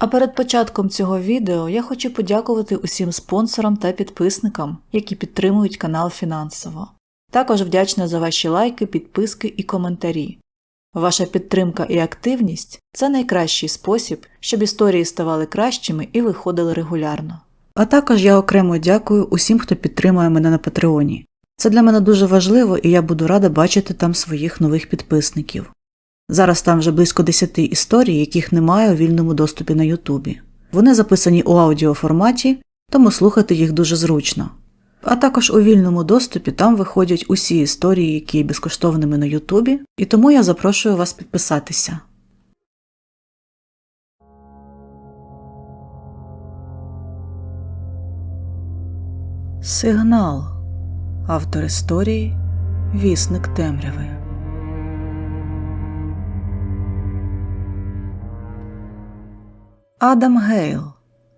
А перед початком цього відео я хочу подякувати усім спонсорам та підписникам, які підтримують канал фінансово. Також вдячна за ваші лайки, підписки і коментарі. Ваша підтримка і активність – це найкращий спосіб, щоб історії ставали кращими і виходили регулярно. А також я окремо дякую усім, хто підтримує мене на Патреоні. Це для мене дуже важливо, і я буду рада бачити там своїх нових підписників. Зараз там вже близько 10 історій, яких немає у вільному доступі на Ютубі. Вони записані у аудіоформаті, тому слухати їх дуже зручно. А також у вільному доступі там виходять усі історії, які є безкоштовними на Ютубі, і тому я запрошую вас підписатися. Сигнал. Автор історії – Вісник темряви. Адам Гейл.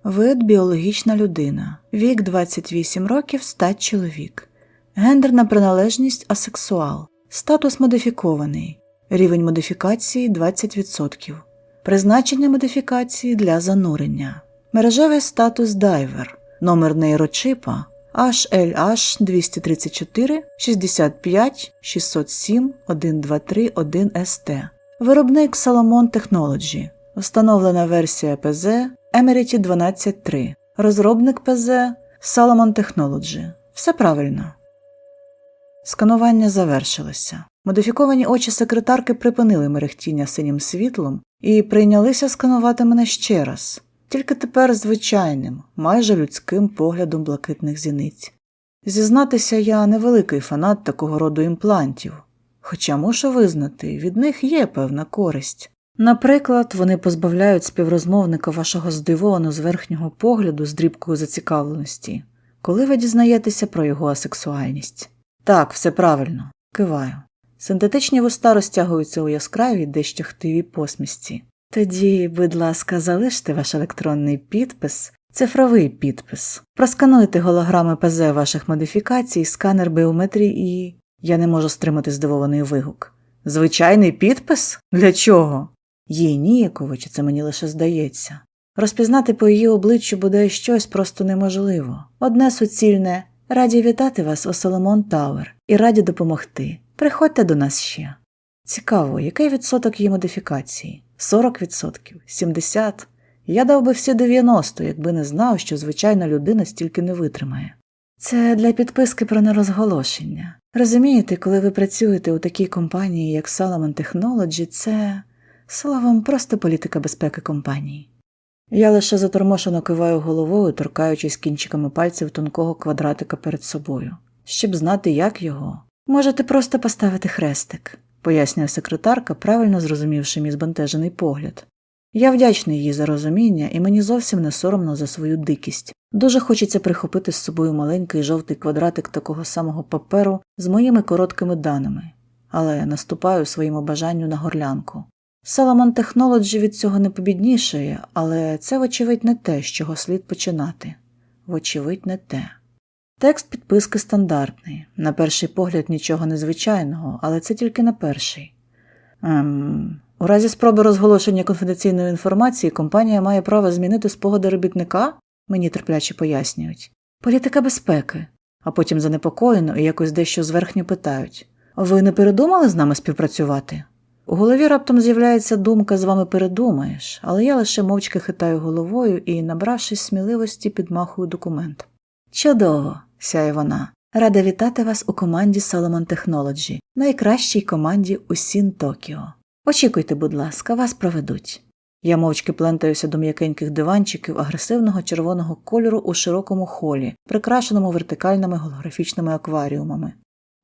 Вид – біологічна людина. Вік – 28 років, стать – чоловік. Гендерна приналежність – асексуал. Статус – модифікований. Рівень модифікації – 20%. Призначення модифікації – для занурення. Мережевий статус – дайвер. Номер нейрочипа – HLH234 65 607 123 1ST. Виробник Salomon Technology. Встановлена версія ПЗ Emirati 12.3. Розробник ПЗ Salomon Technology. Все правильно. Сканування завершилося. Модифіковані очі секретарки припинили мерехтіння синім світлом і прийнялися сканувати мене ще раз. Тільки тепер звичайним, майже людським поглядом блакитних зіниць. Зізнатися, я невеликий фанат такого роду імплантів. Хоча мушу визнати, від них є певна користь. Наприклад, вони позбавляють співрозмовника вашого здивованого зверхнього погляду з дрібкою зацікавленості, коли ви дізнаєтеся про його асексуальність. Так, все правильно. Киваю. Синтетичні вуста розтягуються у яскравій, дещо хтивій посмішці. Тоді, будь ласка, залиште ваш електронний підпис, цифровий підпис. Проскануйте голограми ПЗ ваших модифікацій, сканер біометрії і… Я не можу стримати здивований вигук. Звичайний підпис? Для чого? Їй ніяково, чи це мені лише здається. Розпізнати по її обличчю буде щось просто неможливо. Одне суцільне – раді вітати вас у Соломон Тауер і раді допомогти. Приходьте до нас ще. Цікаво, який відсоток її модифікації? 40%? 70%? Я дав би всі 90%, якби не знав, що звичайна людина стільки не витримає. Це для підписки про нерозголошення. Розумієте, коли ви працюєте у такій компанії, як Salomon Technology, це, словом, просто політика безпеки компанії. Я лише затормошено киваю головою, торкаючись кінчиками пальців тонкого квадратика перед собою. Щоб знати, як його, можете просто поставити хрестик, пояснює секретарка, правильно зрозумівши мій збентежений погляд. Я вдячний їй за розуміння, і мені зовсім не соромно за свою дикість. Дуже хочеться прихопити з собою маленький жовтий квадратик такого самого паперу з моїми короткими даними, але наступаю своєму бажанню на горлянку. Salomon Technology від цього не побіднішає, але це, вочевидь, не те, з чого слід починати. Вочевидь, не те. Текст підписки стандартний. На перший погляд нічого незвичайного, але це тільки на перший. У разі спроби розголошення конфіденційної інформації компанія має право змінити спогади робітника, мені терпляче пояснюють. Політика безпеки. А потім занепокоєно і якось дещо зверхньо питають. Ви не передумали з нами співпрацювати? У голові раптом з'являється думка «з вами передумаєш», але я лише мовчки хитаю головою і, набравшись сміливості, підмахую документ. Чудово, сяє вона. Рада вітати вас у команді Salomon Technology, найкращій команді у Сін-Токіо. Очікуйте, будь ласка, вас проведуть. Я мовчки плентаюся до м'якеньких диванчиків агресивного червоного кольору у широкому холі, прикрашеному вертикальними голографічними акваріумами.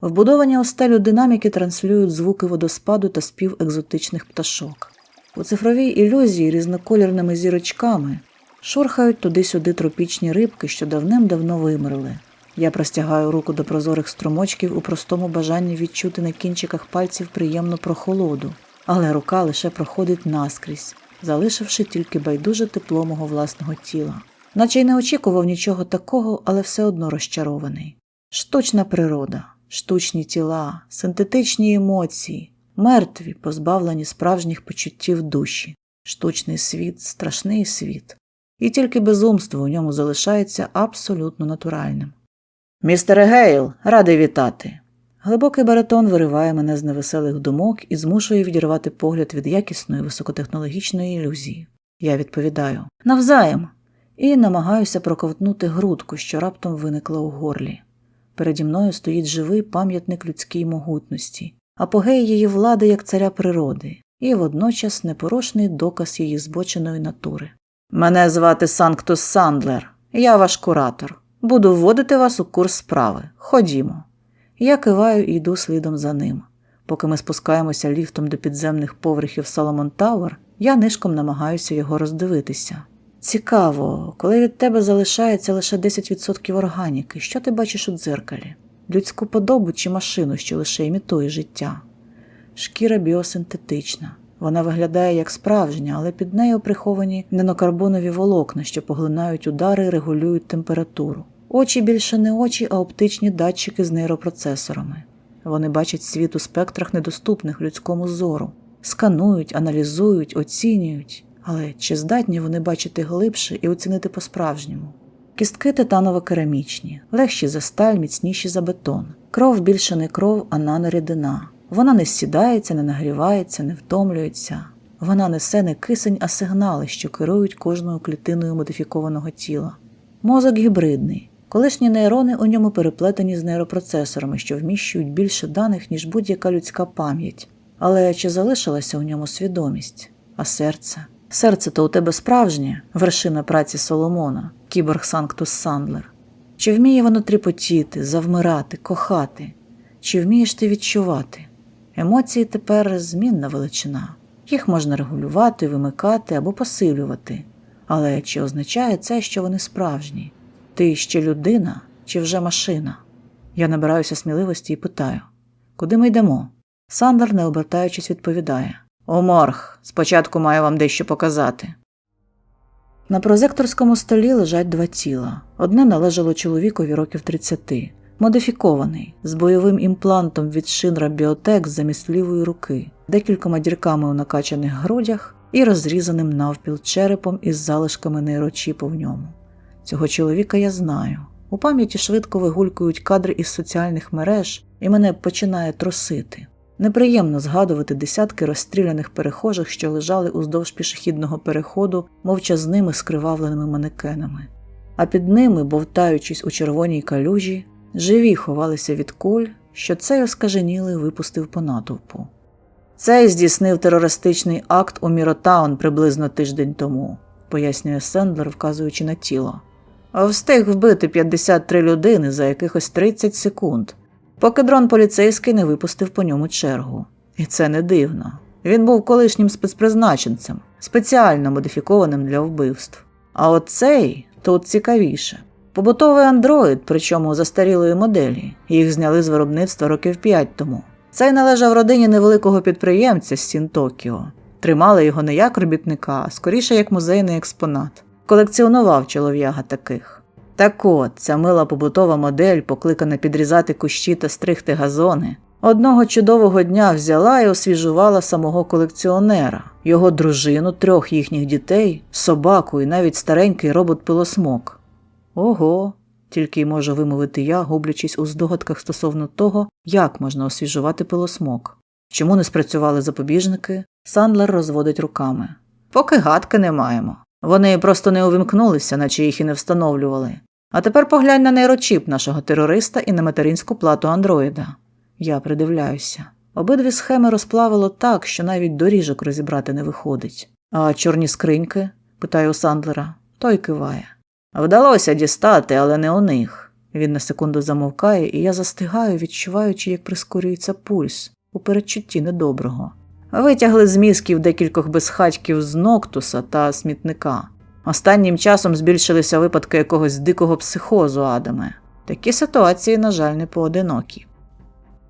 Вбудовані у стелю динаміки транслюють звуки водоспаду та спів екзотичних пташок. У цифровій ілюзії різнокольорними зірочками шурхають туди-сюди тропічні рибки, що давним-давно вимерли. Я простягаю руку до прозорих струмочків у простому бажанні відчути на кінчиках пальців приємну прохолоду, але рука лише проходить наскрізь, залишивши тільки байдуже тепло мого власного тіла. Наче й не очікував нічого такого, але все одно розчарований. Штучна природа, штучні тіла, синтетичні емоції, мертві, позбавлені справжніх почуттів душі. Штучний світ – страшний світ. І тільки безумство у ньому залишається абсолютно натуральним. «Містере Гейл, радий вітати!» Глибокий баритон вириває мене з невеселих думок і змушує відірвати погляд від якісної високотехнологічної ілюзії. Я відповідаю «Навзаєм!» і намагаюся проковтнути грудку, що раптом виникла у горлі. Переді мною стоїть живий пам'ятник людській могутності, апогей її влади як царя природи, і водночас непорушний доказ її збоченої натури. «Мене звати Санктус Сандлер, я ваш куратор. Буду вводити вас у курс справи. Ходімо». Я киваю і йду слідом за ним. Поки ми спускаємося ліфтом до підземних поверхів Соломон Тауер, я нишком намагаюся його роздивитися. Цікаво, коли від тебе залишається лише 10% органіки, що ти бачиш у дзеркалі? Людську подобу чи машину, що лише імітує життя? Шкіра біосинтетична. Вона виглядає як справжня, але під нею приховані нанокарбонові волокна, що поглинають удари і регулюють температуру. Очі більше не очі, а оптичні датчики з нейропроцесорами. Вони бачать світ у спектрах, недоступних людському зору. Сканують, аналізують, оцінюють. Але чи здатні вони бачити глибше і оцінити по-справжньому? Кістки титаново-керамічні, легші за сталь, міцніші за бетон. Кров більше не кров, а нанорідина. Вона не сідається, не нагрівається, не втомлюється. Вона несе не кисень, а сигнали, що керують кожною клітиною модифікованого тіла. Мозок гібридний. Колишні нейрони у ньому переплетені з нейропроцесорами, що вміщують більше даних, ніж будь-яка людська пам'ять. Але чи залишилася у ньому свідомість? А серце? Серце-то у тебе справжнє, вершина праці Соломона, кіборг Санктус Сандлер. Чи вміє воно тріпотіти, завмирати, кохати? Чи вмієш ти відчувати? Емоції тепер змінна величина. Їх можна регулювати, вимикати або посилювати. Але чи означає це, що вони справжні? Ти ще людина чи вже машина? Я набираюся сміливості і питаю. Куди ми йдемо? Сандлер, не обертаючись, відповідає. «У морг. Спочатку маю вам дещо показати». На прозекторському столі лежать два тіла. Одне належало чоловікові років 30, модифікований, з бойовим імплантом від Shinra Biotech замість лівої руки, декількома дірками у накачаних грудях і розрізаним навпіл черепом із залишками нейрочіпу в ньому. Цього чоловіка я знаю. У пам'яті швидко вигулькують кадри із соціальних мереж, і мене починає трусити. Неприємно згадувати десятки розстріляних перехожих, що лежали уздовж пішохідного переходу мовчазними скривавленими манекенами. А під ними, бовтаючись у червоній калюжі, живі ховалися від куль, що цей оскаженілий випустив по натовпу. «Цей здійснив терористичний акт у Міротаун приблизно тиждень тому», пояснює Сандлер, вказуючи на тіло. «Встиг вбити 53 людини за якихось 30 секунд, поки дрон поліцейський не випустив по ньому чергу. І це не дивно. Він був колишнім спецпризначенцем, спеціально модифікованим для вбивств. А от цей тут цікавіше. Побутовий андроїд, причому застарілої моделі. Їх зняли з виробництва років 5 тому. Цей належав родині невеликого підприємця з Сін Токіо. Тримали його не як робітника, а скоріше як музейний експонат. Колекціонував чолов'яга таких. Так от, ця мила побутова модель, покликана підрізати кущі та стригти газони, одного чудового дня взяла і освіжувала самого колекціонера, його дружину, 3 їхніх дітей, собаку і навіть старенький робот-пилосмок. Ого, тільки й можу вимовити я, гублячись у здогадках стосовно того, як можна освіжувати пилосмок. Чому не спрацювали запобіжники? Сандлер розводить руками. Поки гадки не маємо. Вони просто не увімкнулися, наче їх і не встановлювали. А тепер поглянь на нейрочіп нашого терориста і на материнську плату андроїда. Я придивляюся. Обидві схеми розплавило так, що навіть доріжок розібрати не виходить. А чорні скриньки? Питаю у Сандлера. Той киває. Вдалося дістати, але не у них. Він на секунду замовкає, і я застигаю, відчуваючи, як прискорюється пульс, у передчутті недоброго. Витягли з мізків декількох безхатьків з Ноктуса та смітника. Останнім часом збільшилися випадки якогось дикого психозу, Адаме. Такі ситуації, на жаль, не поодинокі.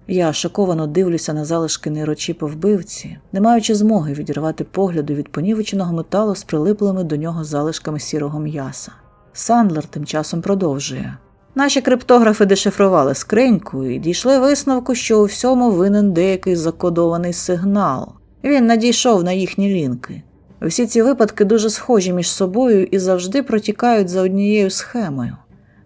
Я шоковано дивлюся на залишки нейрочіпа вбивці, не маючи змоги відірвати погляду від понівеченого металу з прилиплими до нього залишками сірого м'яса. Сандлер тим часом продовжує. Наші криптографи дешифрували скриньку і дійшли висновку, що у всьому винен деякий закодований сигнал. Він надійшов на їхні лінки. Всі ці випадки дуже схожі між собою і завжди протікають за однією схемою.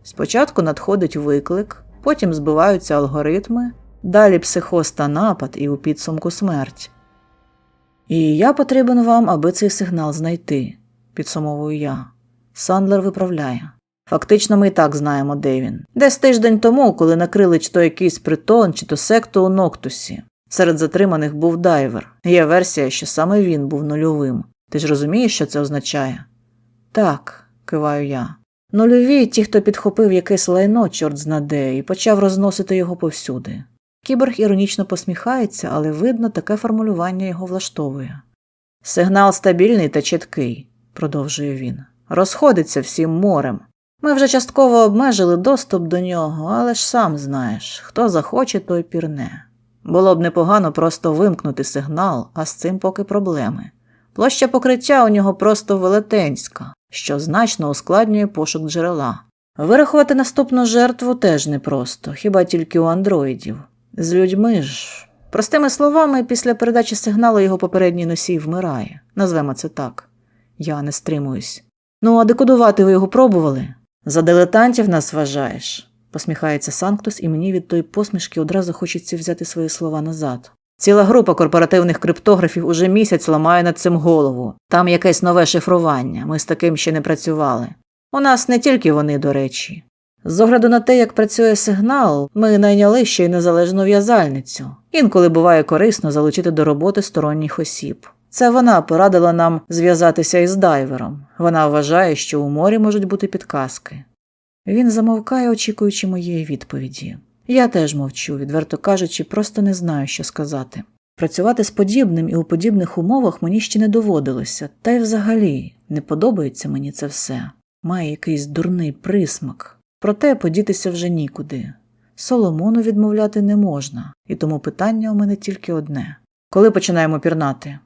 Спочатку надходить виклик, потім збиваються алгоритми, далі психоз та напад і у підсумку смерть. І я потрібен вам, аби цей сигнал знайти, підсумовую я. Сандлер виправляє. Фактично ми і так знаємо, де він. Десь тиждень тому, коли накрили чи то якийсь притон, чи то секту у Ноктусі. Серед затриманих був дайвер. Є версія, що саме він був нульовим. Ти ж розумієш, що це означає? Так, киваю я. Нульові – ті, хто підхопив якесь лайно, чорт знаде, і почав розносити його повсюди. Кіборг іронічно посміхається, але видно, таке формулювання його влаштовує. Сигнал стабільний та чіткий, продовжує він. Розходиться всім морем. Ми вже частково обмежили доступ до нього, але ж сам знаєш, хто захоче, той пірне. Було б непогано просто вимкнути сигнал, а з цим поки проблеми. Площа покриття у нього просто велетенська, що значно ускладнює пошук джерела. Вирахувати наступну жертву теж непросто, хіба тільки у андроїдів. З людьми ж... Простими словами, після передачі сигналу його попередній носій вмирає. Назвемо це так. Я не стримуюсь. Ну, а декодувати ви його пробували? За дилетантів нас вважаєш? Посміхається Санктус, і мені від тої посмішки одразу хочеться взяти свої слова назад. Ціла група корпоративних криптографів уже місяць ламає над цим голову. Там якесь нове шифрування, ми з таким ще не працювали. У нас не тільки вони, до речі. З огляду на те, як працює сигнал, ми найняли ще й незалежну в'язальницю. Інколи буває корисно залучити до роботи сторонніх осіб. Це вона порадила нам зв'язатися із дайвером. Вона вважає, що у морі можуть бути підказки. Він замовкає, очікуючи моєї відповіді. Я теж мовчу, відверто кажучи, просто не знаю, що сказати. Працювати з подібним і у подібних умовах мені ще не доводилося, та й взагалі не подобається мені це все. Має якийсь дурний присмак. Проте подітися вже нікуди. Соломону відмовляти не можна, і тому питання у мене тільки одне. Коли починаємо пірнати?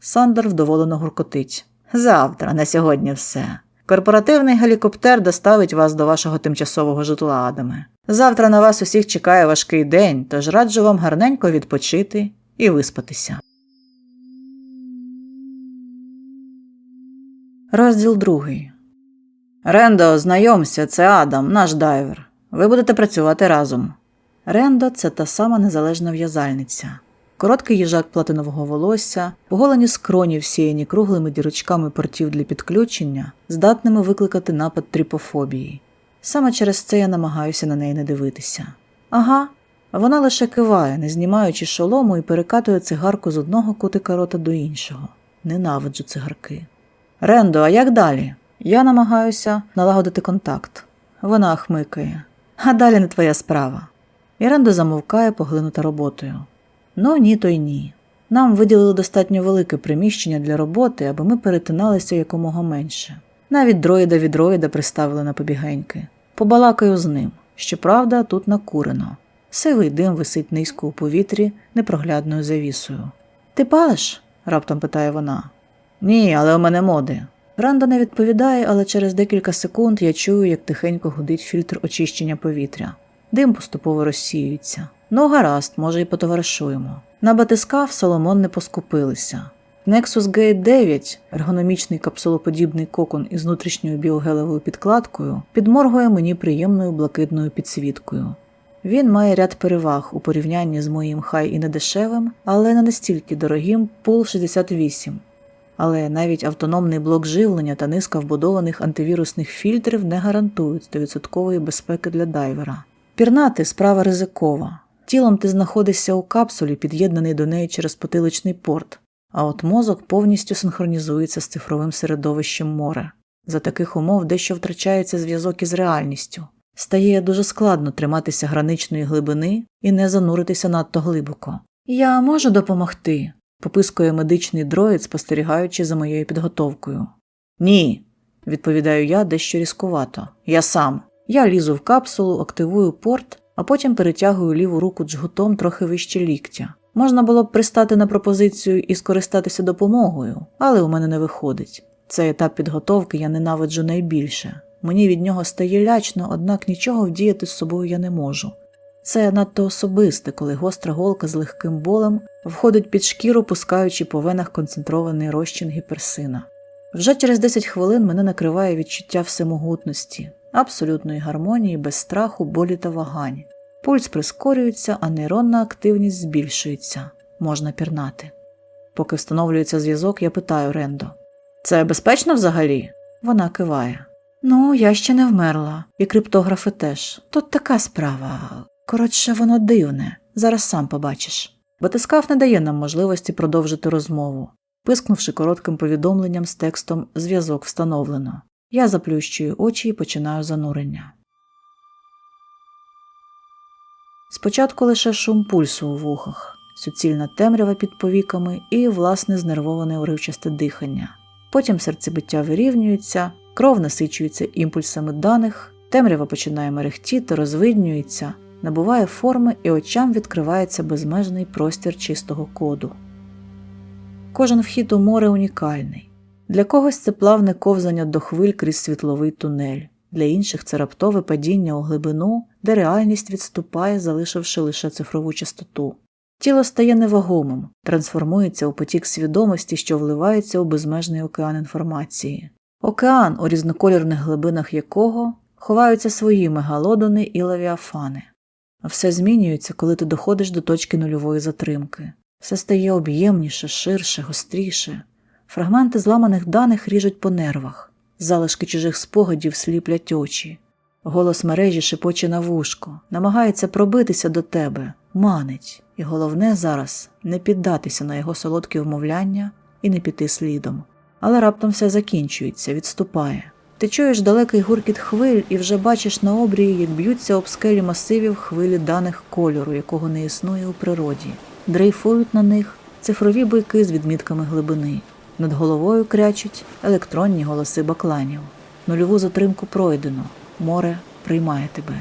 Сандер вдоволено гуркотить. Завтра, на сьогодні все. Корпоративний гелікоптер доставить вас до вашого тимчасового житла, Адаме. Завтра на вас усіх чекає важкий день, тож раджу вам гарненько відпочити і виспатися. Розділ 2. Рендо, знайомся, це Адам, наш дайвер. Ви будете працювати разом. Рендо – це та сама незалежна в'язальниця. Короткий їжак платинового волосся, поголені скроні, всіяні круглими дірочками портів для підключення, здатними викликати напад тріпофобії. Саме через це я намагаюся на неї не дивитися. Ага, вона лише киває, не знімаючи шолому, і перекатує цигарку з одного кутика рота до іншого. Ненавиджу цигарки. Рендо, а як далі? Я намагаюся налагодити контакт. Вона хмикає. А далі не твоя справа. І Рендо замовкає, поглинута роботою. Ну, ні, то й ні. Нам виділили достатньо велике приміщення для роботи, аби ми перетиналися якомога менше. Навіть дроїда від дроїда приставили на побігеньки. Побалакаю з ним. Щоправда, тут накурено. Сивий дим висить низько у повітрі непроглядною завісою. «Ти палиш?» – раптом питає вона. «Ні, але у мене моди». Рендо не відповідає, але через декілька секунд я чую, як тихенько гудить фільтр очищення повітря. Дим поступово розсіюється. Ну, гаразд, може, і потоваришуємо. На батискаф Соломон не поскупилися. Nexus Gate 9, ергономічний капсулоподібний кокон із внутрішньою біогелевою підкладкою, підморгує мені приємною блакитною підсвіткою. Він має ряд переваг у порівнянні з моїм хай і недешевим, але не настільки дорогим Pool 68. Але навіть автономний блок живлення та низка вбудованих антивірусних фільтрів не гарантують 100% безпеки для дайвера. Пірнати – справа ризикова. Тілом ти знаходишся у капсулі, під'єднаний до неї через потиличний порт, а от мозок повністю синхронізується з цифровим середовищем моря. За таких умов дещо втрачається зв'язок із реальністю. Стає дуже складно триматися граничної глибини і не зануритися надто глибоко. «Я можу допомогти?» – попискує медичний дроїд, спостерігаючи за моєю підготовкою. «Ні», – відповідаю я дещо різкувато. «Я сам». Я лізу в капсулу, активую порт, а потім перетягую ліву руку джгутом трохи вище ліктя. Можна було б пристати на пропозицію і скористатися допомогою, але у мене не виходить. Цей етап підготовки я ненавиджу найбільше. Мені від нього стає лячно, однак нічого вдіяти з собою я не можу. Це надто особисте, коли гостра голка з легким болем входить під шкіру, пускаючи по венах концентрований розчин гіперсина. Вже через 10 хвилин мене накриває відчуття всемогутності, абсолютної гармонії, без страху, болі та вагань. Пульс прискорюється, а нейронна активність збільшується. Можна пірнати. Поки встановлюється зв'язок, я питаю Рендо. «Це безпечно взагалі?» Вона киває. «Ну, я ще не вмерла. І криптографи теж. Тут така справа. Коротше, воно дивне. Зараз сам побачиш». Батискаф не дає нам можливості продовжити розмову. Пискнувши коротким повідомленням з текстом «Зв'язок встановлено». Я заплющую очі і починаю занурення. Спочатку лише шум пульсу у вухах, суцільна темрява під повіками і, власне, знервоване уривчасте дихання. Потім серцебиття вирівнюється, кров насичується імпульсами даних, темрява починає мерехтіти, розвиднюється, набуває форми і очам відкривається безмежний простір чистого коду. Кожен вхід у море унікальний. Для когось це плавне ковзання до хвиль крізь світловий тунель, для інших це раптове падіння у глибину, де реальність відступає, залишивши лише цифрову частоту. Тіло стає невагомим, трансформується у потік свідомості, що вливається у безмежний океан інформації. Океан, у різнокольорних глибинах якого ховаються свої мегалодони і левіафани. Все змінюється, коли ти доходиш до точки нульової затримки. Все стає об'ємніше, ширше, гостріше. Фрагменти зламаних даних ріжуть по нервах. Залишки чужих спогадів сліплять очі. Голос мережі шепоче на вушко, намагається пробитися до тебе, манить. І головне зараз – не піддатися на його солодкі вмовляння і не піти слідом. Але раптом все закінчується, відступає. Ти чуєш далекий гуркіт хвиль і вже бачиш на обрії, як б'ються об скелі масивів хвилі даних кольору, якого не існує у природі. Дрейфують на них цифрові буйки з відмітками глибини. Над головою крячуть електронні голоси бакланів. Нульову затримку пройдено. Море приймає тебе.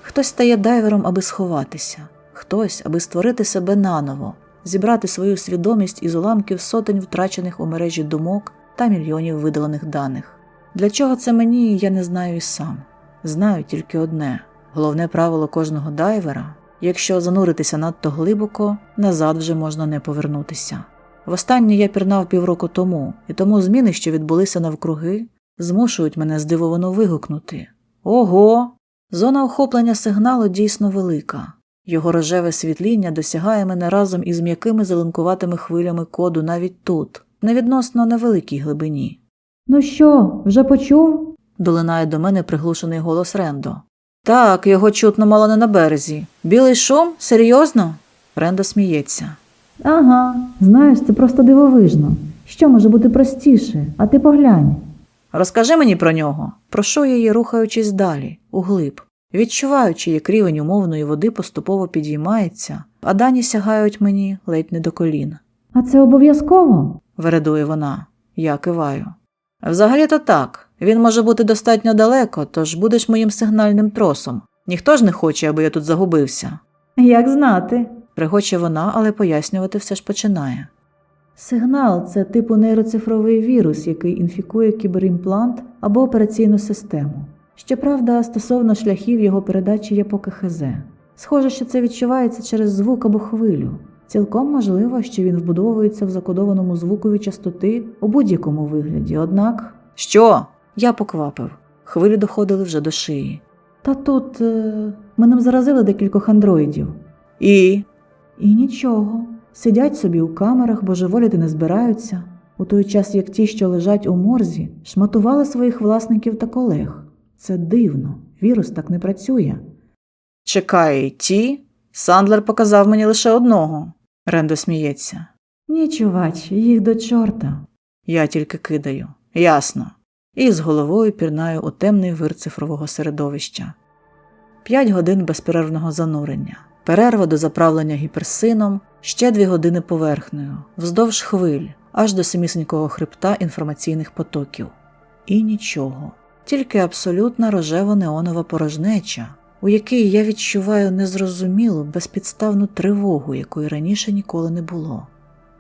Хтось стає дайвером, аби сховатися. Хтось, аби створити себе наново, зібрати свою свідомість із уламків сотень втрачених у мережі думок та мільйонів видалених даних. Для чого це мені, я не знаю і сам. Знаю тільки одне. Головне правило кожного дайвера – якщо зануритися надто глибоко, назад вже можна не повернутися. Востаннє я пірнав півроку тому, і тому зміни, що відбулися навкруги, змушують мене здивовано вигукнути. Ого! Зона охоплення сигналу дійсно велика. Його рожеве світління досягає мене разом із м'якими зеленкуватими хвилями коду навіть тут, на відносно невеликій глибині. «Ну що, вже почув?» – долинає до мене приглушений голос Рендо. «Так, його чутно мало не на березі. Білий шум? Серйозно?» Рендо сміється. «Ага, знаєш, це просто дивовижно. Що може бути простіше? А ти поглянь». «Розкажи мені про нього». Прошу її, рухаючись далі, углиб, відчуваючи, як рівень умовної води поступово підіймається, а дані сягають мені ледь не до колін. «А це обов'язково?» – вередує вона. Я киваю. «Взагалі-то так. Він може бути достатньо далеко, тож будеш моїм сигнальним тросом. Ніхто ж не хоче, аби я тут загубився». «Як знати?» – пригоче вона, але пояснювати все ж починає. «Сигнал – це типу нейроцифровий вірус, який інфікує кіберімплант або операційну систему. Щоправда, стосовно шляхів його передачі є поки хз. Схоже, що це відчувається через звук або хвилю. Цілком можливо, що він вбудовується в закодованому звукові частоти у будь-якому вигляді, однак… «Що?» Я поквапив. Хвилі доходили вже до шиї. «Та тут… ми ним заразили декількох андроїдів». «І?» «І нічого. Сидять собі у камерах, божеволіти не збираються. У той час, як ті, що лежать у морзі, шматували своїх власників та колег. Це дивно. Вірус так не працює». «Чекай, ті? Сандлер показав мені лише одного». Рендо сміється. «Ні, чувач, їх до чорта». Я тільки кидаю. «Ясно». І з головою пірнаю у темний вир цифрового середовища. 5 годин безперервного занурення. Перерва до заправлення гіперсином, ще 2 години поверхнею, вздовж хвиль, аж до самісінького хребта інформаційних потоків. І нічого. Тільки абсолютна рожево-неонова порожнеча, у якій я відчуваю незрозумілу, безпідставну тривогу, якої раніше ніколи не було.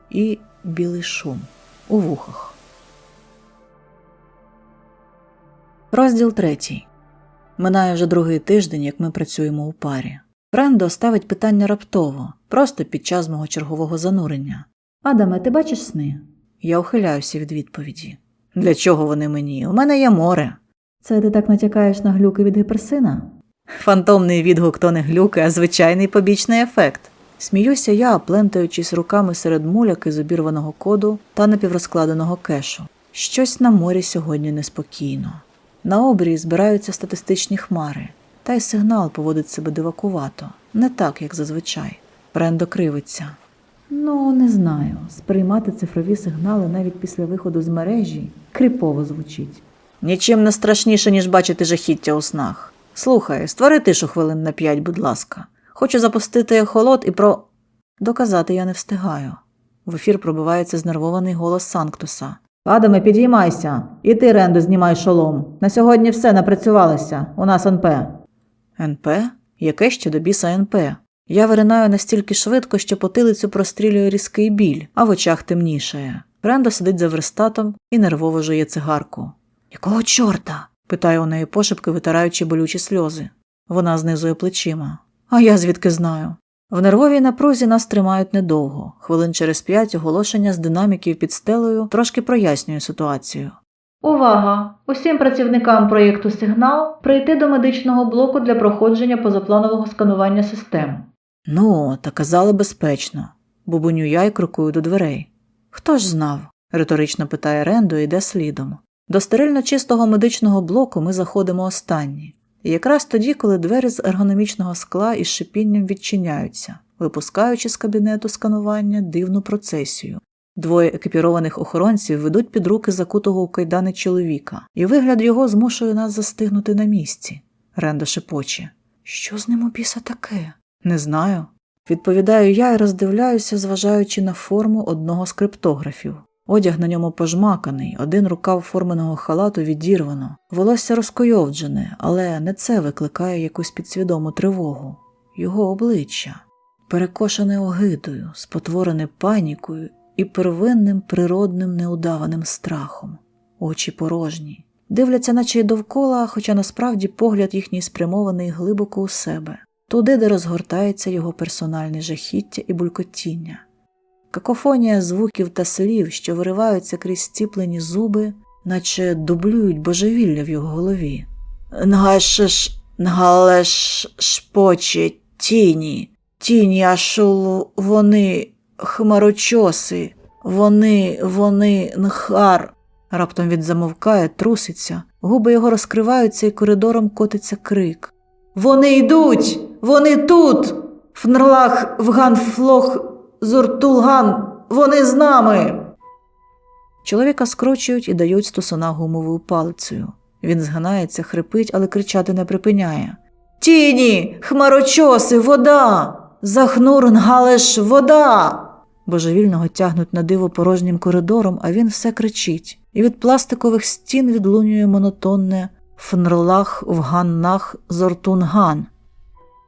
І білий шум у вухах. Розділ 3. Минає вже другий тиждень, як ми працюємо у парі. Рендо ставить питання раптово, просто під час мого чергового занурення. Адаме, ти бачиш сни? Я ухиляюся від відповіді. Для чого вони мені? У мене є море. Це ти так натякаєш на глюки від гіперсина? Фантомний відгук то не глюки, а звичайний побічний ефект. Сміюся я, плентаючись руками серед муляки з обірваного коду та напіврозкладеного кешу. Щось на морі сьогодні неспокійно. На обрії збираються статистичні хмари, та й сигнал поводить себе дивакувато, не так, як зазвичай. Рендо кривиться. Ну, не знаю. Сприймати цифрові сигнали навіть після виходу з мережі кріпово звучить. Нічим не страшніше, ніж бачити жахіття у снах. Слухай, створи тишу хвилин на 5, будь ласка. Хочу запустити ехолот і Доказати я не встигаю. В ефір пробивається знервований голос Санктуса. Адаме, підіймайся. І ти, Рендо, знімай шолом. На сьогодні все, напрацювалося. У нас НП. НП? Яке ще до біса НП? Я виринаю настільки швидко, що потилицю прострілює різкий біль, а в очах темнішає. Рендо сидить за верстатом і нервово жує цигарку. «Якого чорта?» – питає у неї пошепки, витираючи болючі сльози. Вона знизує плечима. А я звідки знаю? В нервовій напрузі нас тримають недовго. Хвилин через 5 оголошення з динаміків під стелею трошки прояснює ситуацію. Увага! Усім працівникам проєкту «Сигнал» прийти до медичного блоку для проходження позапланового сканування систем. Ну, та казали безпечно. Бубоню я й крокую до дверей. Хто ж знав? Риторично питає Рендо і йде слідом. До стерильно чистого медичного блоку ми заходимо останні. І якраз тоді, коли двері з ергономічного скла із шипінням відчиняються, випускаючи з кабінету сканування дивну процесію. Двоє екіпірованих охоронців ведуть під руки закутого у кайдани чоловіка, і вигляд його змушує нас застигнути на місці. Рендо шепоче. Що з ним у біса таке? Не знаю. Відповідаю я і роздивляюся, зважаючи на форму одного з криптографів. Одяг на ньому пожмаканий, один рукав форменого халату відірвано, волосся розкойовджене, але не це викликає якусь підсвідому тривогу. Його обличчя, перекошене огидою, спотворене панікою і первинним природним неудаваним страхом. Очі порожні. Дивляться наче й довкола, хоча насправді погляд їхній спрямований глибоко у себе, туди, де розгортається його персональне жахіття і булькотіння. Какофонія звуків та слів, що вириваються крізь стіплені зуби, наче дублюють божевілля в його голові. Нгалеш-шпоче тіні ашул вони хмарочоси, вони нхар. Раптом він замовкає, труситься, губи його розкриваються і коридором котиться крик. «Вони йдуть! Вони тут! Фнрлах, Вганфлох, Зуртулган! Вони з нами!» Чоловіка скручують і дають стусана гумовою палицею. Він згинається, хрипить, але кричати не припиняє. «Тіні! Хмарочоси! Вода! Захнурнгалеш! Вода!» Божевільного тягнуть на диво порожнім коридором, а він все кричить. І від пластикових стін відлунює монотонне «Фнрлах, Вганнах, Зортунган».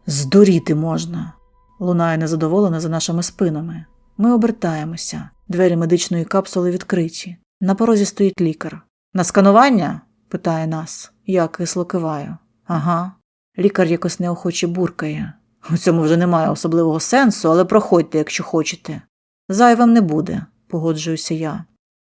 «Здуріти можна!» Лунає незадоволена за нашими спинами. Ми обертаємося. Двері медичної капсули відкриті. На порозі стоїть лікар. «На сканування?» – питає нас. Я кисло киваю. «Ага». Лікар якось неохоче буркає. «У цьому вже немає особливого сенсу, але проходьте, якщо хочете». «Зайвим не буде», – погоджуюся я.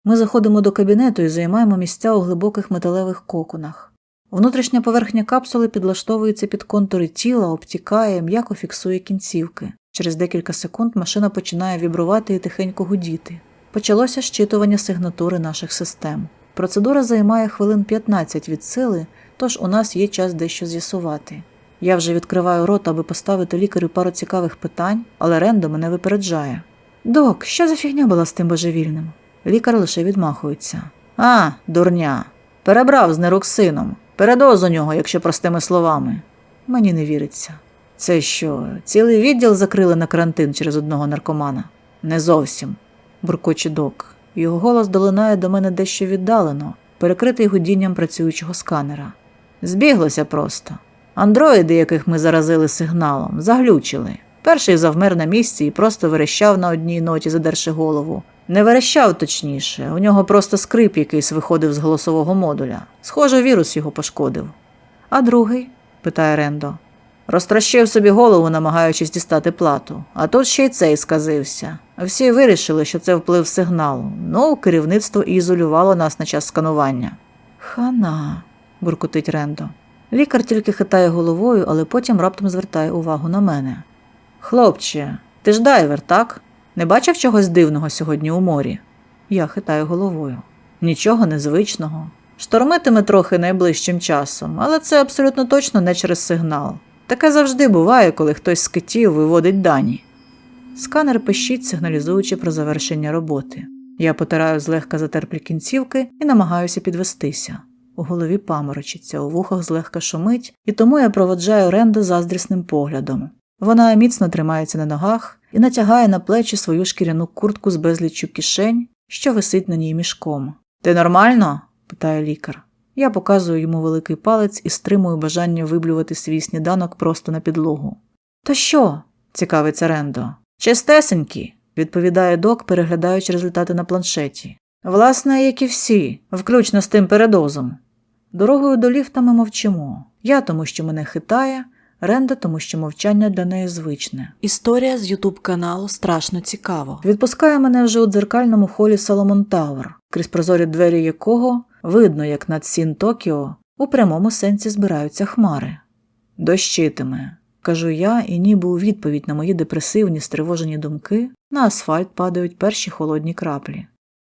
Ми заходимо до кабінету і займаємо місця у глибоких металевих коконах. Внутрішня поверхня капсули підлаштовується під контури тіла, обтікає, м'яко фіксує кінцівки. Через декілька секунд машина починає вібрувати і тихенько гудіти. Почалося щитування сигнатури наших систем. Процедура займає хвилин 15 від сили, тож у нас є час дещо з'ясувати. Я вже відкриваю рот, аби поставити лікарю пару цікавих питань, але Рендо мене випереджає. «Док, що за фігня була з тим божевільним?» Лікар лише відмахується. «А, дурня. Перебрав з нероксином. Передоз у нього, якщо простими словами». Мені не віриться. Це що, цілий відділ закрили на карантин через одного наркомана? Не зовсім, буркоче док. Його голос долинає до мене дещо віддалено, перекритий гудінням працюючого сканера. Збіглося просто. Андроїди, яких ми заразили сигналом, заглючили. Перший завмер на місці і просто верещав на одній ноті, задерши голову. Не верещав точніше, у нього просто скрип якийсь виходив з голосового модуля. Схоже, вірус його пошкодив. А другий? Питає Рендо. Розтрощив собі голову, намагаючись дістати плату. А тут ще й цей сказився. Всі вирішили, що це вплив сигналу. Ну, керівництво і ізолювало нас на час сканування. Хана, буркотить Рендо. Лікар тільки хитає головою, але потім раптом звертає увагу на мене. Хлопче, ти ж дайвер, так? Не бачив чогось дивного сьогодні у морі? Я хитаю головою. Нічого незвичного. Штормитиме трохи найближчим часом, але це абсолютно точно не через сигнал. Таке завжди буває, коли хтось з китів виводить дані. Сканер пищить, сигналізуючи про завершення роботи. Я потираю злегка затерплі кінцівки і намагаюся підвестися. У голові паморочиться, у вухах злегка шумить, і тому я проводжаю Рендо заздрісним поглядом. Вона міцно тримається на ногах і натягає на плечі свою шкіряну куртку з безліччю кишень, що висить на ній мішком. «Ти нормально?» – питає лікар. Я показую йому великий палець і стримую бажання виблювати свій сніданок просто на підлогу. «То що?» – цікавиться Рендо. «Чистесенькі», – відповідає док, переглядаючи результати на планшеті. «Власне, як і всі, включно з тим передозом». Дорогою до ліфта ми мовчимо. Я тому, що мене хитає, Рендо тому, що мовчання для неї звичне. Історія з ютуб-каналу «Страшно цікаво». Відпускає мене вже у дзеркальному холі Соломон Тауер, крізь прозорі двері якого видно, як над Сін Токіо у прямому сенсі збираються хмари. «Дощитиме», – кажу я, і ніби у відповідь на мої депресивні, стривожені думки на асфальт падають перші холодні краплі.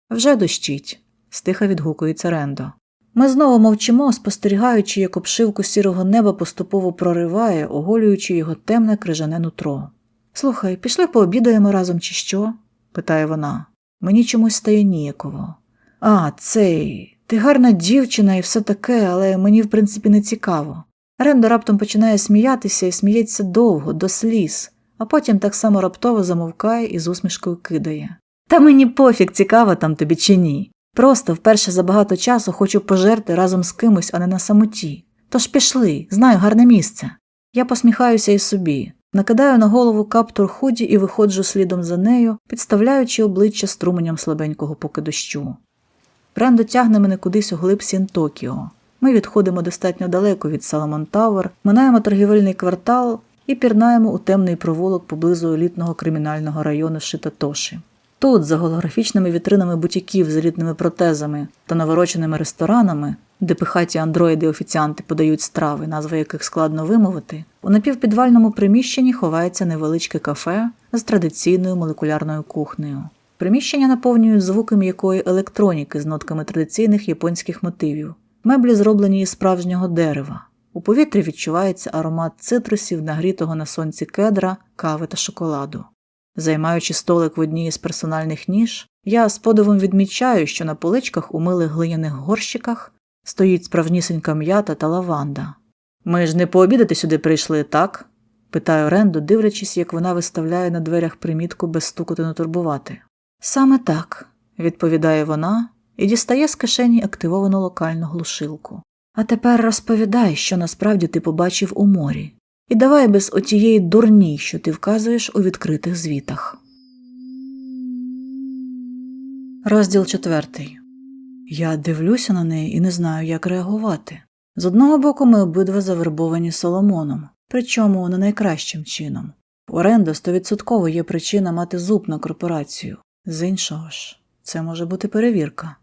«Вже дощить», – стиха відгукується Рендо. Ми знову мовчимо, спостерігаючи, як обшивку сірого неба поступово прориває, оголюючи його темне крижане нутро. «Слухай, пішли пообідаємо разом чи що?» – питає вона. Мені чомусь стає ніяково. «А, цей, ти гарна дівчина і все таке, але мені в принципі не цікаво». Рендо раптом починає сміятися і сміється довго, до сліз, а потім так само раптово замовкає і з усмішкою кидає. «Та мені пофіг, цікаво там тобі чи ні. Просто вперше за багато часу хочу пожерти разом з кимось, а не на самоті. Тож пішли, знаю гарне місце». Я посміхаюся і собі, накидаю на голову каптур худі і виходжу слідом за нею, підставляючи обличчя струменям слабенького поки дощу. Рендо тягне мене кудись у глиб Сін Токіо. Ми відходимо достатньо далеко від Соломон Тауер, минаємо торгівельний квартал і пірнаємо у темний провулок поблизу елітного кримінального району Шитотоші. Тут, за голографічними вітринами бутіків з елітними протезами та навороченими ресторанами, де пихаті андроїди-офіціанти подають страви, назви яких складно вимовити, у напівпідвальному приміщенні ховається невеличке кафе з традиційною молекулярною кухнею. Приміщення наповнюють звуки м'якої електроніки з нотками традиційних японських мотивів. Меблі зроблені із справжнього дерева. У повітрі відчувається аромат цитрусів, нагрітого на сонці кедра, кави та шоколаду. Займаючи столик в одній із персональних ніж, я з подивом відмічаю, що на поличках у милих глиняних горщиках стоїть справжнісінька м'ята та лаванда. «Ми ж не пообідати сюди прийшли, так?» – питаю Рендо, дивлячись, як вона виставляє на дверях примітку «без стукоту не турбувати». «Саме так», – відповідає вона і дістає з кишені активовану локальну глушилку. «А тепер розповідай, що насправді ти побачив у морі. І давай без отієї дурні, що ти вказуєш у відкритих звітах». Розділ 4. Я дивлюся на неї і не знаю, як реагувати. З одного боку, ми обидва завербовані Соломоном, причому не найкращим чином. У Рендо 100% є причина мати зуб на корпорацію. З іншого ж, це може бути перевірка.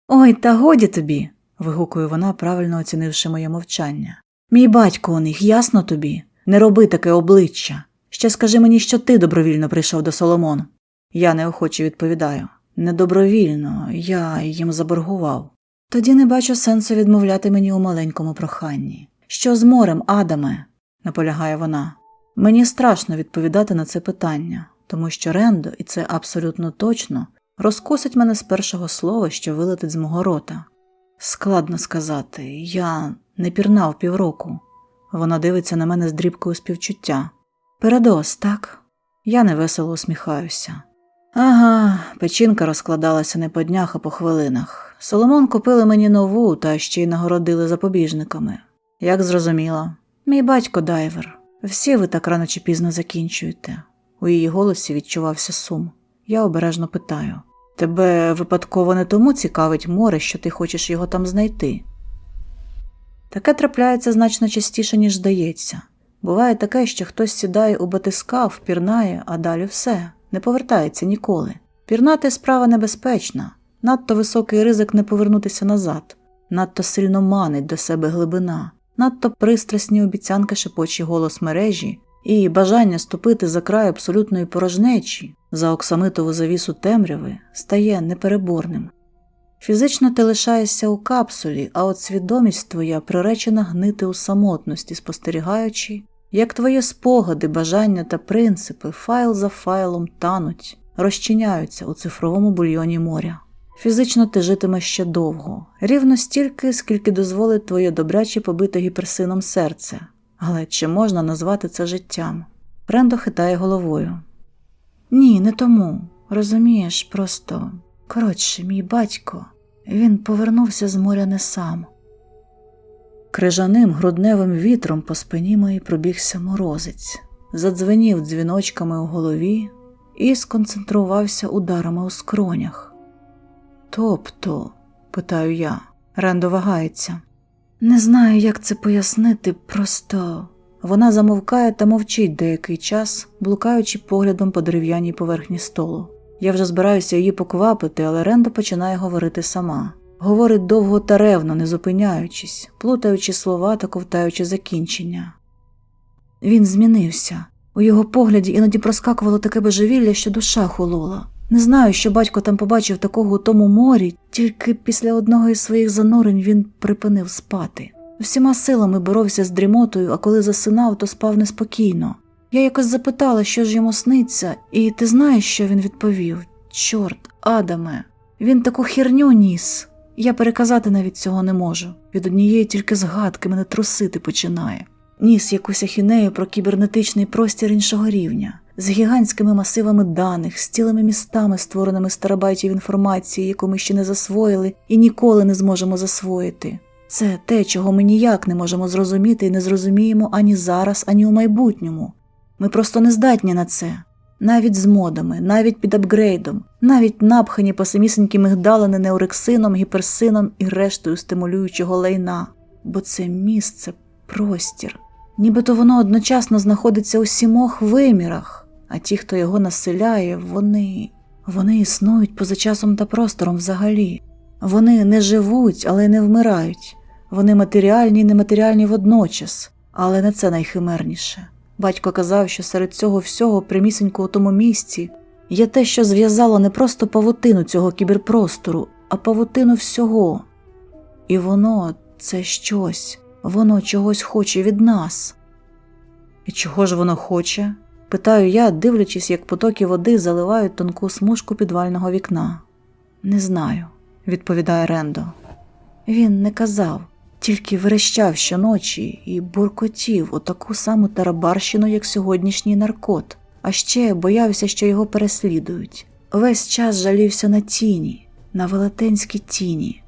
«Ой, та годі тобі!» – вигукує вона, правильно оцінивши моє мовчання. «Мій батько у них, ясно тобі? Не роби таке обличчя. Ще скажи мені, що ти добровільно прийшов до Соломон». Я неохоче відповідаю. «Не добровільно, я їм заборгував». «Тоді не бачу сенсу відмовляти мені у маленькому проханні». «Що з морем, Адаме?» – наполягає вона. Мені страшно відповідати на це питання, тому що Рендо, і це абсолютно точно, розкусить мене з першого слова, що вилетить з мого рота. Складно сказати, я не пірнав півроку. Вона дивиться на мене з дрібкою співчуття. «Передоз, так?» Я невесело усміхаюся. «Ага, печінка розкладалася не по днях, а по хвилинах. Соломон купили мені нову та ще й нагородили запобіжниками. Як зрозуміла. Мій батько дайвер. Всі ви так рано чи пізно закінчуєте». У її голосі відчувався сум. Я обережно питаю. «Тебе випадково не тому цікавить море, що ти хочеш його там знайти?» Таке трапляється значно частіше, ніж здається. Буває таке, що хтось сідає у батискаф, пірнає, а далі все, не повертається ніколи. Пірнати – справа небезпечна, надто високий ризик не повернутися назад, надто сильно манить до себе глибина, надто пристрасні обіцянки шепочий голос мережі і бажання ступити за край абсолютної порожнечі, за оксамитову завісу темряви, стає непереборним. Фізично ти лишаєшся у капсулі, а от свідомість твоя приречена гнити у самотності, спостерігаючи, як твої спогади, бажання та принципи файл за файлом тануть, розчиняються у цифровому бульйоні моря. Фізично ти житимеш ще довго, рівно стільки, скільки дозволить твоє добряче побите гіперсином серце. Але чи можна назвати це життям? Рендо хитає головою. Ні, не тому. Розумієш, просто... Коротше, мій батько, він повернувся з моря не сам. Крижаним грудневим вітром по спині моїй пробігся морозець, задзвенів дзвіночками у голові і сконцентрувався ударами у скронях. «Тобто?» – питаю я. Рендо вагається. «Не знаю, як це пояснити, просто...» Вона замовкає та мовчить деякий час, блукаючи поглядом по дерев'яній поверхні столу. Я вже збираюся її поквапити, але Рендо починає говорити сама. Говорить довго та ревно, не зупиняючись, плутаючи слова та ковтаючи закінчення. Він змінився. У його погляді іноді проскакувало таке божевілля, що душа холола. Не знаю, що батько там побачив такого у тому морі, тільки після одного із своїх занурень він припинив спати. Всіма силами боровся з дрімотою, а коли засинав, то спав неспокійно. Я якось запитала, що ж йому сниться, і ти знаєш, що він відповів? Чорт, Адаме, він таку херню ніс. Я переказати навіть цього не можу. Від однієї тільки згадки мене трусити починає. Ніс якусь ахінею про кібернетичний простір іншого рівня, з гігантськими масивами даних, з цілими містами, створеними з терабайтів інформації, яку ми ще не засвоїли і ніколи не зможемо засвоїти. Це те, чого ми ніяк не можемо зрозуміти і не зрозуміємо ані зараз, ані у майбутньому. Ми просто не здатні на це. Навіть з модами, навіть під апгрейдом, навіть напхані по самісінькі мигдалини неорексином, гіперсином і рештою стимулюючого лайна. Бо це місце – простір. Нібито воно одночасно знаходиться у 7 вимірах, а ті, хто його населяє, вони існують поза часом та простором взагалі. Вони не живуть, але й не вмирають. Вони матеріальні і нематеріальні водночас, але не це найхимерніше. Батько казав, що серед цього всього прямісінько у тому місці є те, що зв'язало не просто павутину цього кіберпростору, а павутину всього. І воно – це щось, воно чогось хоче від нас. І чого ж воно хоче? Питаю я, дивлячись, як потоки води заливають тонку смужку підвального вікна. Не знаю, відповідає Рендо. Він не казав. Тільки верещав щоночі і буркотів у таку саму тарабарщину, як сьогоднішній наркот. А ще боявся, що його переслідують. Весь час жалівся на тіні, на велетенські тіні.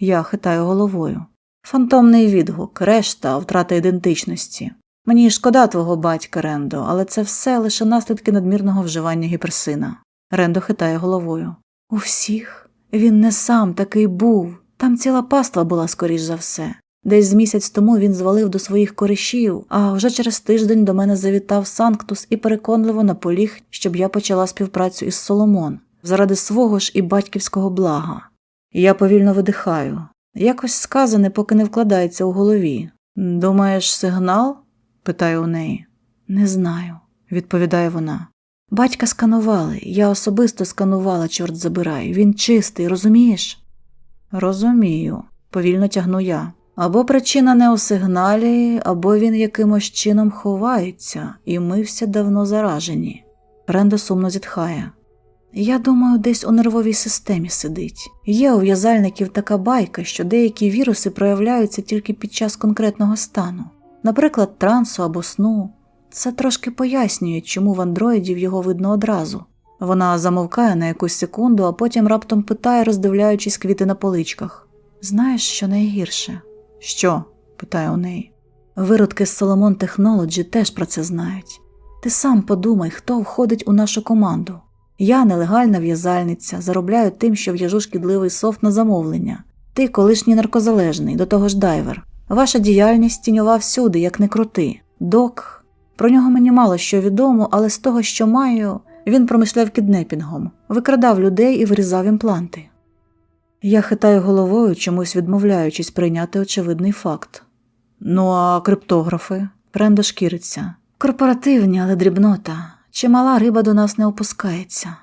Я хитаю головою. Фантомний відгук, решта – втрата ідентичності. Мені шкода твого батька, Рендо, але це все лише наслідки надмірного вживання гіперсина. Рендо хитає головою. У всіх? Він не сам такий був. Там ціла паства була, скоріш за все. Десь з місяць тому він звалив до своїх коришів, а вже через тиждень до мене завітав Санктус і переконливо наполіг, щоб я почала співпрацю із Соломон, заради свого ж і батьківського блага. І я повільно видихаю. Якось сказане, поки не вкладається у голові. «Думаєш, сигнал?» – питаю у неї. «Не знаю», – відповідає вона. «Батька сканували, я особисто сканувала, чорт забирай, він чистий, розумієш?» «Розумію», – повільно тягну я. «Або причина не у сигналі, або він якимось чином ховається, і ми всі давно заражені». Рендо сумно зітхає. «Я думаю, десь у нервовій системі сидить. Є у в'язальників така байка, що деякі віруси проявляються тільки під час конкретного стану. Наприклад, трансу або сну. Це трошки пояснює, чому в андроїдів його видно одразу». Вона замовкає на якусь секунду, а потім раптом питає, роздивляючись квіти на поличках. «Знаєш, що найгірше?» «Що?» – питає у неї. «Виродки з Solomon Technology теж про це знають. Ти сам подумай, хто входить у нашу команду. Я нелегальна в'язальниця, заробляю тим, що в'яжу шкідливий софт на замовлення. Ти колишній наркозалежний, до того ж дайвер. Ваша діяльність тіньова всюди, як не крути. Док. Про нього мені мало що відомо, але з того, що маю, він промишляв кіднепінгом, викрадав людей і вирізав імпланти. Я хитаю головою, чомусь відмовляючись прийняти очевидний факт. Ну а криптографи? Рендо шкіриться. Корпоративні, але дрібнота. Чимала риба до нас не опускається.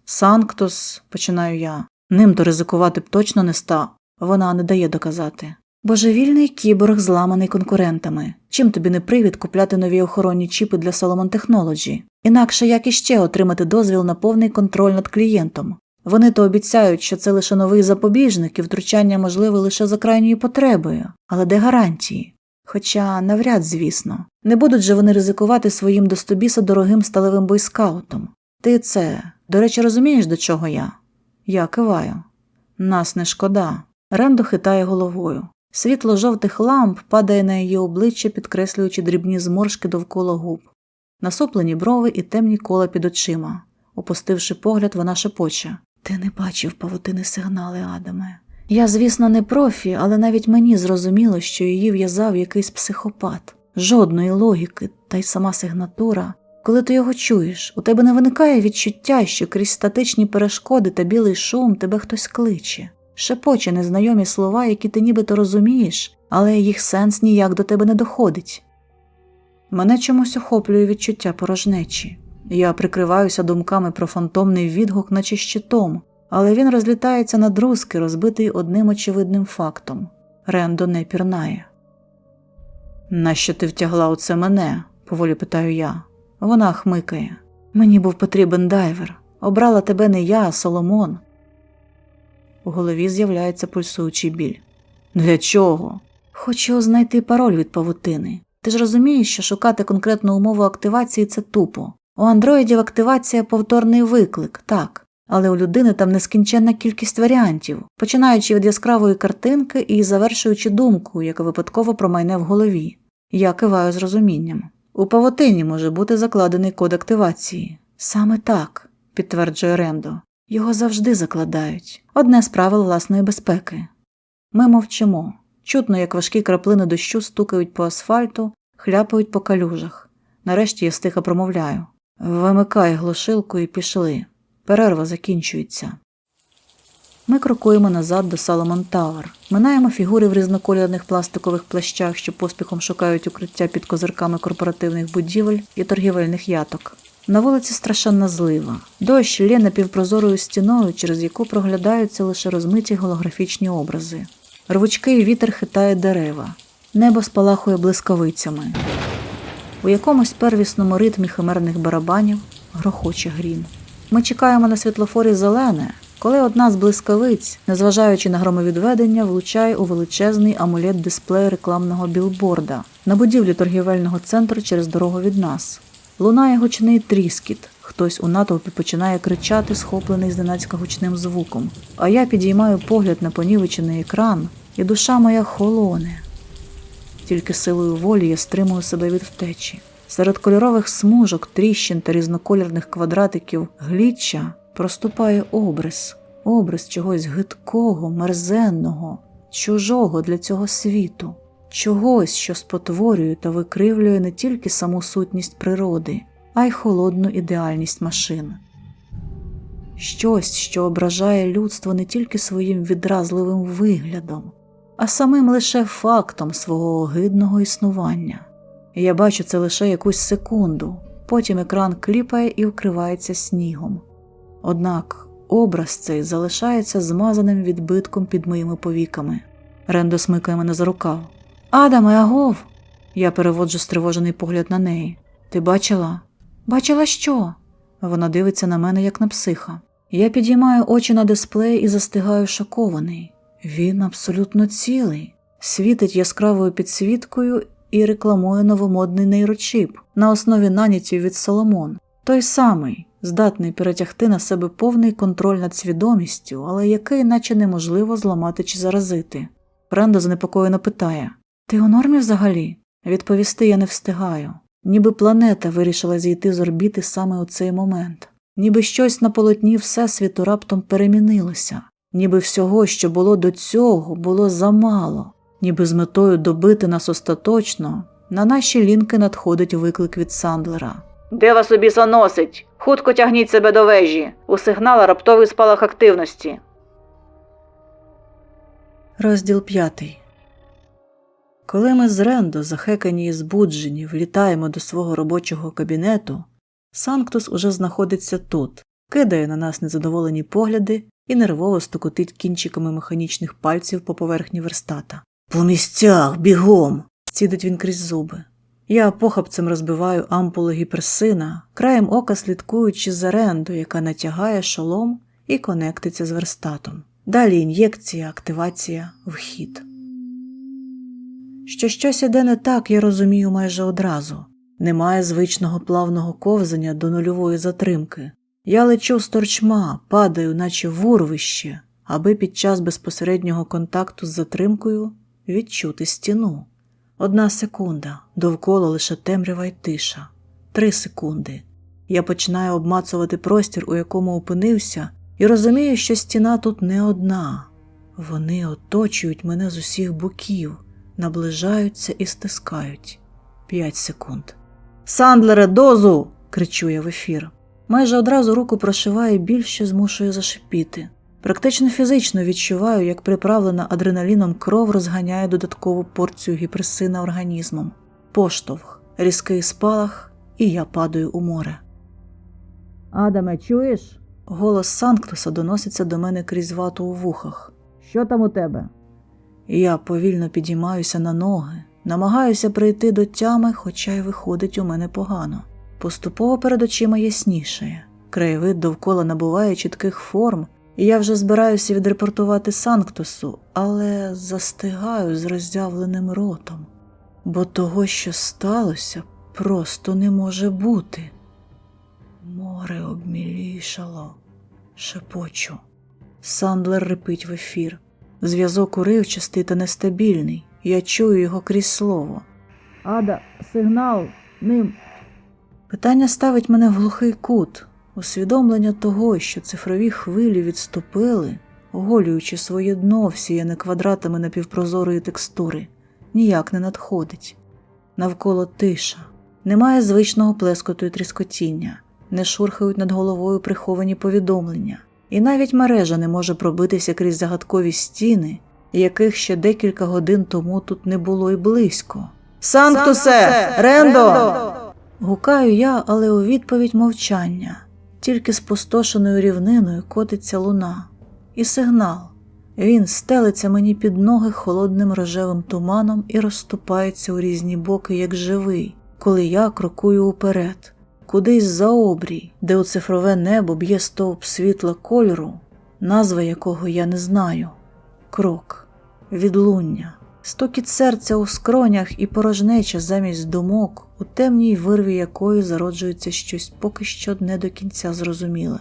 Санктус, починаю я. Ним-то ризикувати б точно не став. Вона не дає доказати. Божевільний кіборг, зламаний конкурентами. Чим тобі не привід купляти нові охоронні чіпи для Solomon Technology? Інакше як іще отримати дозвіл на повний контроль над клієнтом? Вони то обіцяють, що це лише новий запобіжник і втручання можливе лише за крайньою потребою. Але де гарантії? Хоча навряд, звісно. Не будуть же вони ризикувати своїм до стобіса дорогим сталевим бойскаутом. Ти це, до речі, розумієш, до чого я? Я киваю. Нас не шкода. Рендо хитає головою. Світло жовтих ламп падає на її обличчя, підкреслюючи дрібні зморшки довкола губ. Насуплені брови і темні кола під очима. Опустивши погляд, вона шепоче. Ти не бачив павутини сигнали, Адаме. Я, звісно, не профі, але навіть мені зрозуміло, що її в'язав якийсь психопат. Жодної логіки, та й сама сигнатура. Коли ти його чуєш, у тебе не виникає відчуття, що крізь статичні перешкоди та білий шум тебе хтось кличе. Шепоче незнайомі слова, які ти нібито розумієш, але їх сенс ніяк до тебе не доходить. Мене чомусь охоплює відчуття порожнечі. Я прикриваюся думками про фантомний відгук, наче щитом, але він розлітається на друзки, розбитий одним очевидним фактом. Рендо не пірнає. «Нащо ти втягла у це мене?» – поволі питаю я. Вона хмикає. «Мені був потрібен дайвер. Обрала тебе не я, а Соломон». У голові з'являється пульсуючий біль. «Для чого?» «Хочу знайти пароль від павутини. Ти ж розумієш, що шукати конкретну умову активації – це тупо. У андроїдів активація – повторний виклик, так. Але у людини там нескінченна кількість варіантів, починаючи від яскравої картинки і завершуючи думкою, яка випадково промайне в голові. Я киваю з розумінням. У павутині може бути закладений код активації. Саме так, підтверджує Рендо. Його завжди закладають. Одне з правил власної безпеки. Ми мовчимо. Чутно, як важкі краплини дощу стукають по асфальту, хляпають по калюжах. Нарешті я стиха промовляю. Вимикай глушилку і пішли. Перерва закінчується. Ми крокуємо назад до Solomon Tower. Минаємо фігури в різнокольорних пластикових плащах, що поспіхом шукають укриття під козирками корпоративних будівель і торгівельних яток. На вулиці страшенна злива. Дощ лє напівпрозорою стіною, через яку проглядаються лише розмиті голографічні образи. Рвучкий вітер хитає дерева. Небо спалахує блискавицями. У якомусь первісному ритмі химерних барабанів грохоче грім. Ми чекаємо на світлофорі зелене, коли одна з блискавиць, незважаючи на громовідведення, влучає у величезний амулет-дисплей рекламного білборда на будівлі торгівельного центру через дорогу від нас. Лунає гучний тріскіт. Хтось у натовпі починає кричати, схоплений зненацька гучним звуком. А я підіймаю погляд на понівечений екран, і душа моя холоне. Тільки силою волі я стримую себе від втечі. Серед кольорових смужок, тріщин та різнокольорних квадратиків гліччя проступає образ. Образ чогось гидкого, мерзенного, чужого для цього світу. Чогось, що спотворює та викривлює не тільки саму сутність природи, а й холодну ідеальність машин. Щось, що ображає людство не тільки своїм відразливим виглядом, а самим лише фактом свого огидного існування. Я бачу це лише якусь секунду, потім екран кліпає і вкривається снігом. Однак образ цей залишається змазаним відбитком під моїми повіками. Рендо смикає мене за рукав. «Адаме, агов!» Я переводжу стривожений погляд на неї. «Ти бачила?» «Бачила що?» Вона дивиться на мене, як на психа. Я підіймаю очі на дисплей і застигаю шокований. Він абсолютно цілий. Світить яскравою підсвіткою і рекламує новомодний нейрочіп на основі нанятів від Соломон. Той самий, здатний перетягти на себе повний контроль над свідомістю, але який наче неможливо зламати чи заразити. Рендо занепокоєно питає. «Ти у нормі взагалі?» Відповісти я не встигаю. Ніби планета вирішила зійти з орбіти саме у цей момент. Ніби щось на полотні Всесвіту раптом перемінилося. Ніби всього, що було до цього, було замало. Ніби з метою добити нас остаточно, на наші лінки надходить виклик від Сандлера. «Де вас у біса носить? Хутко тягніть себе до вежі! У сигнала раптовий спалах активності!» Розділ 5. Коли ми з Рендо, захекані і збуджені, влітаємо до свого робочого кабінету, Санктус уже знаходиться тут, кидає на нас незадоволені погляди і нервово стукотить кінчиками механічних пальців по поверхні верстата. «По місцях, бігом!» – цідить він крізь зуби. Я похапцем розбиваю ампулу гіперсина, краєм ока слідкуючи за Рендо, яка натягає шолом і конектиться з верстатом. Далі ін'єкція, активація, вхід. Що щось іде не так, я розумію майже одразу. Немає звичного плавного ковзання до нульової затримки. Я лечу з торчма, падаю, наче в урвище, аби під час безпосереднього контакту з затримкою відчути стіну. 1 секунда, довкола лише темрява й тиша. 3 секунди. Я починаю обмацувати простір, у якому опинився, і розумію, що стіна тут не одна. Вони оточують мене з усіх боків, наближаються і стискають. 5 секунд. «Сандлере, дозу!» – кричу я в ефір. Майже одразу руку прошиває біль, що змушує зашипіти. Практично фізично відчуваю, як приправлена адреналіном кров розганяє додаткову порцію гіперсина організмом. Поштовх, різкий спалах, і я падаю у море. Адаме, чуєш? Голос Санктуса доноситься до мене крізь вату у вухах. Що там у тебе? Я повільно підіймаюся на ноги, намагаюся прийти до тями, хоча й виходить у мене погано. Поступово перед очима яснішає. Краєвид довкола набуває чітких форм, і я вже збираюся відрепортувати Санктусу, але застигаю з роззявленим ротом. Бо того, що сталося, просто не може бути. Море обмілішало, шепочу. Сандлер рипить в ефір. Зв'язок уривчастий та нестабільний. Я чую його крізь слово. Ада, сигнал, ним. Питання ставить мене в глухий кут. Усвідомлення того, що цифрові хвилі відступили, оголюючи своє дно всіяне квадратами напівпрозорої текстури, ніяк не надходить. Навколо тиша. Немає звичного плескоту і тріскотіння. Не шурхають над головою приховані повідомлення. І навіть мережа не може пробитися крізь загадкові стіни, яких ще декілька годин тому тут не було й близько. «Санктусе! Рендо!» Гукаю я, але у відповідь мовчання. Тільки спустошеною рівниною котиться луна. І сигнал. Він стелиться мені під ноги холодним рожевим туманом і розступається у різні боки, як живий, коли я крокую уперед. Кудись за обрій, де у цифрове небо б'є стовп світла кольору, назва якого я не знаю. Крок. Відлуння. Стукіт серця у скронях і порожнеча замість думок, у темній вирві якої зароджується щось поки що не до кінця зрозуміле.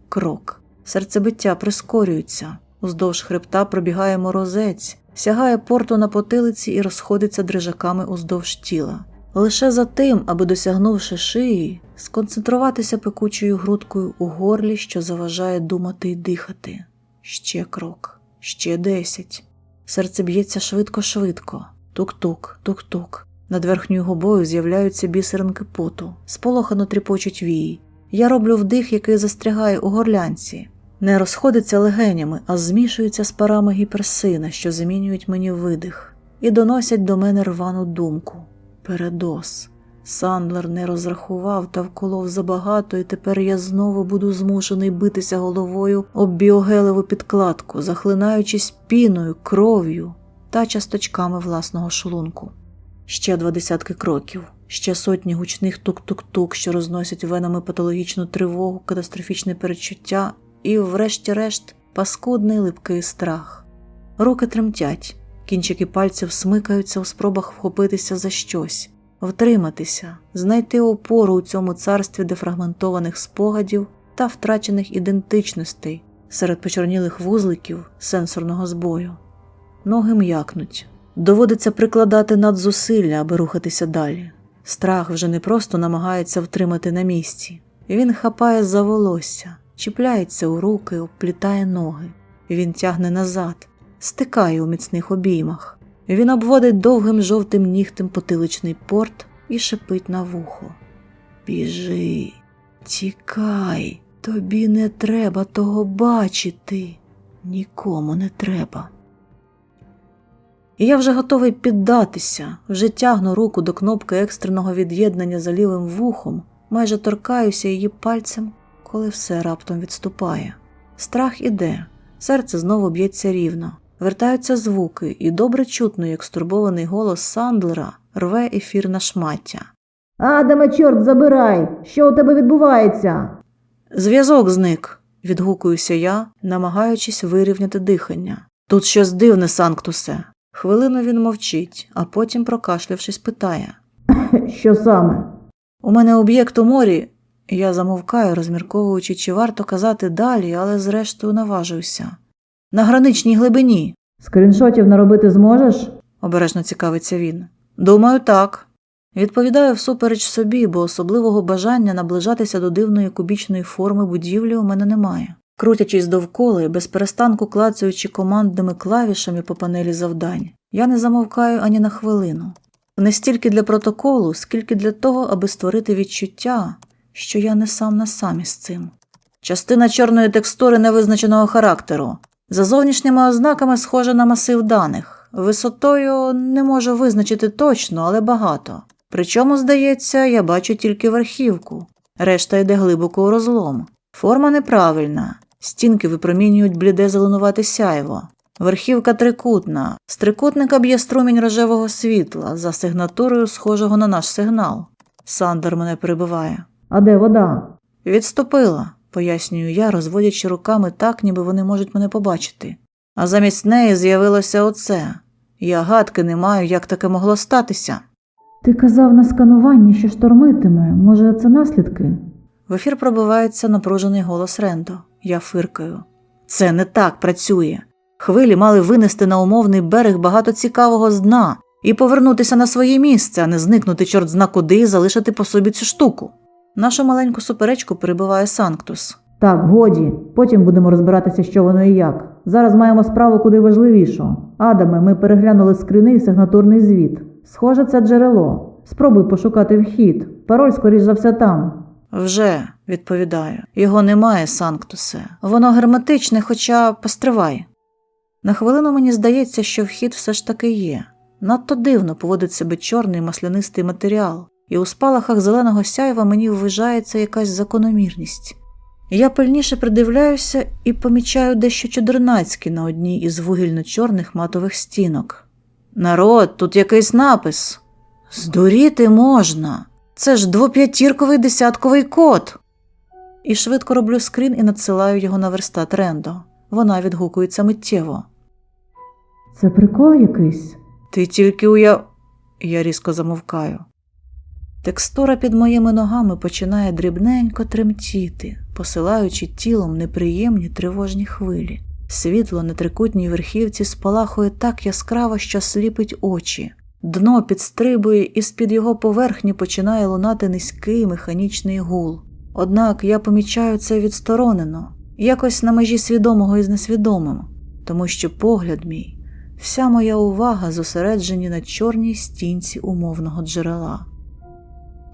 Крок. Серцебиття прискорюється. Уздовж хребта пробігає морозець, сягає порту на потилиці і розходиться дрижаками уздовж тіла. Лише за тим, аби, досягнувши шиї, сконцентруватися пекучою грудкою у горлі, що заважає думати й дихати. Ще крок. Ще 10. Серце б'ється швидко-швидко. Тук-тук, тук-тук. Над верхньою губою з'являються бісеринки поту. Сполохано тріпочуть вії. Я роблю вдих, який застрягає у горлянці. Не розходиться легенями, а змішується з парами гіперсина, що замінюють мені видих. І доносять до мене рвану думку. Передоз. Сандлер не розрахував та вколов забагато, і тепер я знову буду змушений битися головою об біогелеву підкладку, захлинаючись піною, кров'ю та часточками власного шлунку. Ще 20 кроків, ще сотні гучних тук-тук-тук, що розносять венами патологічну тривогу, катастрофічне передчуття і, врешті-решт, паскудний липкий страх. Руки тремтять, кінчики пальців смикаються у спробах вхопитися за щось, втриматися, знайти опору у цьому царстві дефрагментованих спогадів та втрачених ідентичностей серед почорнілих вузликів сенсорного збою. Ноги м'якнуть. Доводиться прикладати надзусилля, аби рухатися далі. Страх вже не просто намагається втримати на місці. Він хапає за волосся, чіпляється у руки, обплітає ноги. Він тягне назад, стикає у міцних обіймах. Він обводить довгим жовтим нігтем потиличний порт і шипить на вухо. «Біжи, тікай, тобі не треба того бачити, нікому не треба». І я вже готовий піддатися, вже тягну руку до кнопки екстреного від'єднання за лівим вухом, майже торкаюся її пальцем, коли все раптом відступає. Страх іде, серце знову б'ється рівно, вертаються звуки, і добре чутно, як стурбований голос Сандлера рве ефір на шмаття. «Адаме, чорт забирай! Що у тебе відбувається?» «Зв'язок зник», – відгукуюся я, намагаючись вирівняти дихання. «Тут щось дивне, Санктусе». Хвилину він мовчить, а потім, прокашлявшись, питає. «Що саме?» «У мене об'єкт у морі». Я замовкаю, розмірковуючи, чи варто казати далі, але зрештою наважуюся. «На граничній глибині». «Скріншотів наробити зможеш?» – обережно цікавиться він. «Думаю, так». Відповідаю всупереч собі, бо особливого бажання наближатися до дивної кубічної форми будівлі у мене немає. Крутячись довкола і безперестанку клацаючи командними клавішами по панелі завдань, я не замовкаю ані на хвилину. Не стільки для протоколу, скільки для того, аби створити відчуття, що я не сам на сам із цим. Частина чорної текстури невизначеного характеру. За зовнішніми ознаками схожа на масив даних. Висотою не можу визначити точно, але багато. Причому, здається, я бачу тільки верхівку. Решта йде глибоко у розлом. Форма неправильна. Стінки випромінюють бліде зеленувате сяйво. Верхівка трикутна. З трикутника б'є струмінь рожевого світла, за сигнатурою схожого на наш сигнал. Сандер мене перебиває. «А де вода?» «Відступила», пояснюю я, розводячи руками так, ніби вони можуть мене побачити. А замість неї з'явилося оце. Я гадки не маю, як таке могло статися. «Ти казав на скануванні, що штормитиме. Може, це наслідки?» В ефір пробивається напружений голос Рендо. Я фиркаю. «Це не так працює. Хвилі мали винести на умовний берег багато цікавого з дна і повернутися на своє місце, а не зникнути чорт-зна куди і залишити по собі цю штуку». Нашу маленьку суперечку перебиває Санктус. «Так, годі. Потім будемо розбиратися, що воно і як. Зараз маємо справу куди важливішу. Адаме, ми переглянули скрини і сигнатурний звіт. Схоже, це джерело. Спробуй пошукати вхід. Пароль, скоріш за все, там». «Вже», відповідаю. «Його немає, Санктусе. Воно герметичне, хоча постривай». На хвилину мені здається, що вхід все ж таки є. Надто дивно поводить себе чорний маслянистий матеріал, і у спалахах зеленого сяйва мені ввижається якась закономірність. Я пильніше придивляюся і помічаю дещо чудернацьке на одній із вугільно-чорних матових стінок. «Народ, тут якийсь напис». «Здуріти можна! Це ж 2-5-ковий десятковий код!» І швидко роблю скрін і надсилаю його на верстат Рендо. Вона відгукується миттєво. «Це прикол якийсь?» «Ти тільки Я різко замовкаю. Текстура під моїми ногами починає дрібненько тремтіти, посилаючи тілом неприємні тривожні хвилі. Світло на трикутній верхівці спалахує так яскраво, що сліпить очі. Дно підстрибує, і з-під його поверхні починає лунати низький механічний гул. Однак я помічаю це відсторонено, якось на межі свідомого із несвідомим, тому що погляд мій, вся моя увага зосереджені на чорній стінці умовного джерела.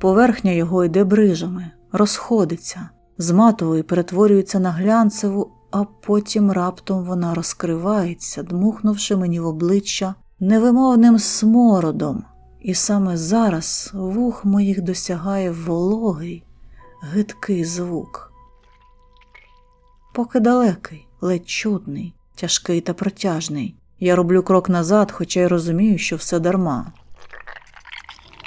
Поверхня його йде брижами, розходиться, з матової перетворюється на глянцеву, а потім раптом вона розкривається, дмухнувши мені в обличчя невимовним смородом. І саме зараз вух моїх досягає вологий, гидкий звук. Поки далекий, ледь чутний, тяжкий та протяжний. Я роблю крок назад, хоча й розумію, що все дарма.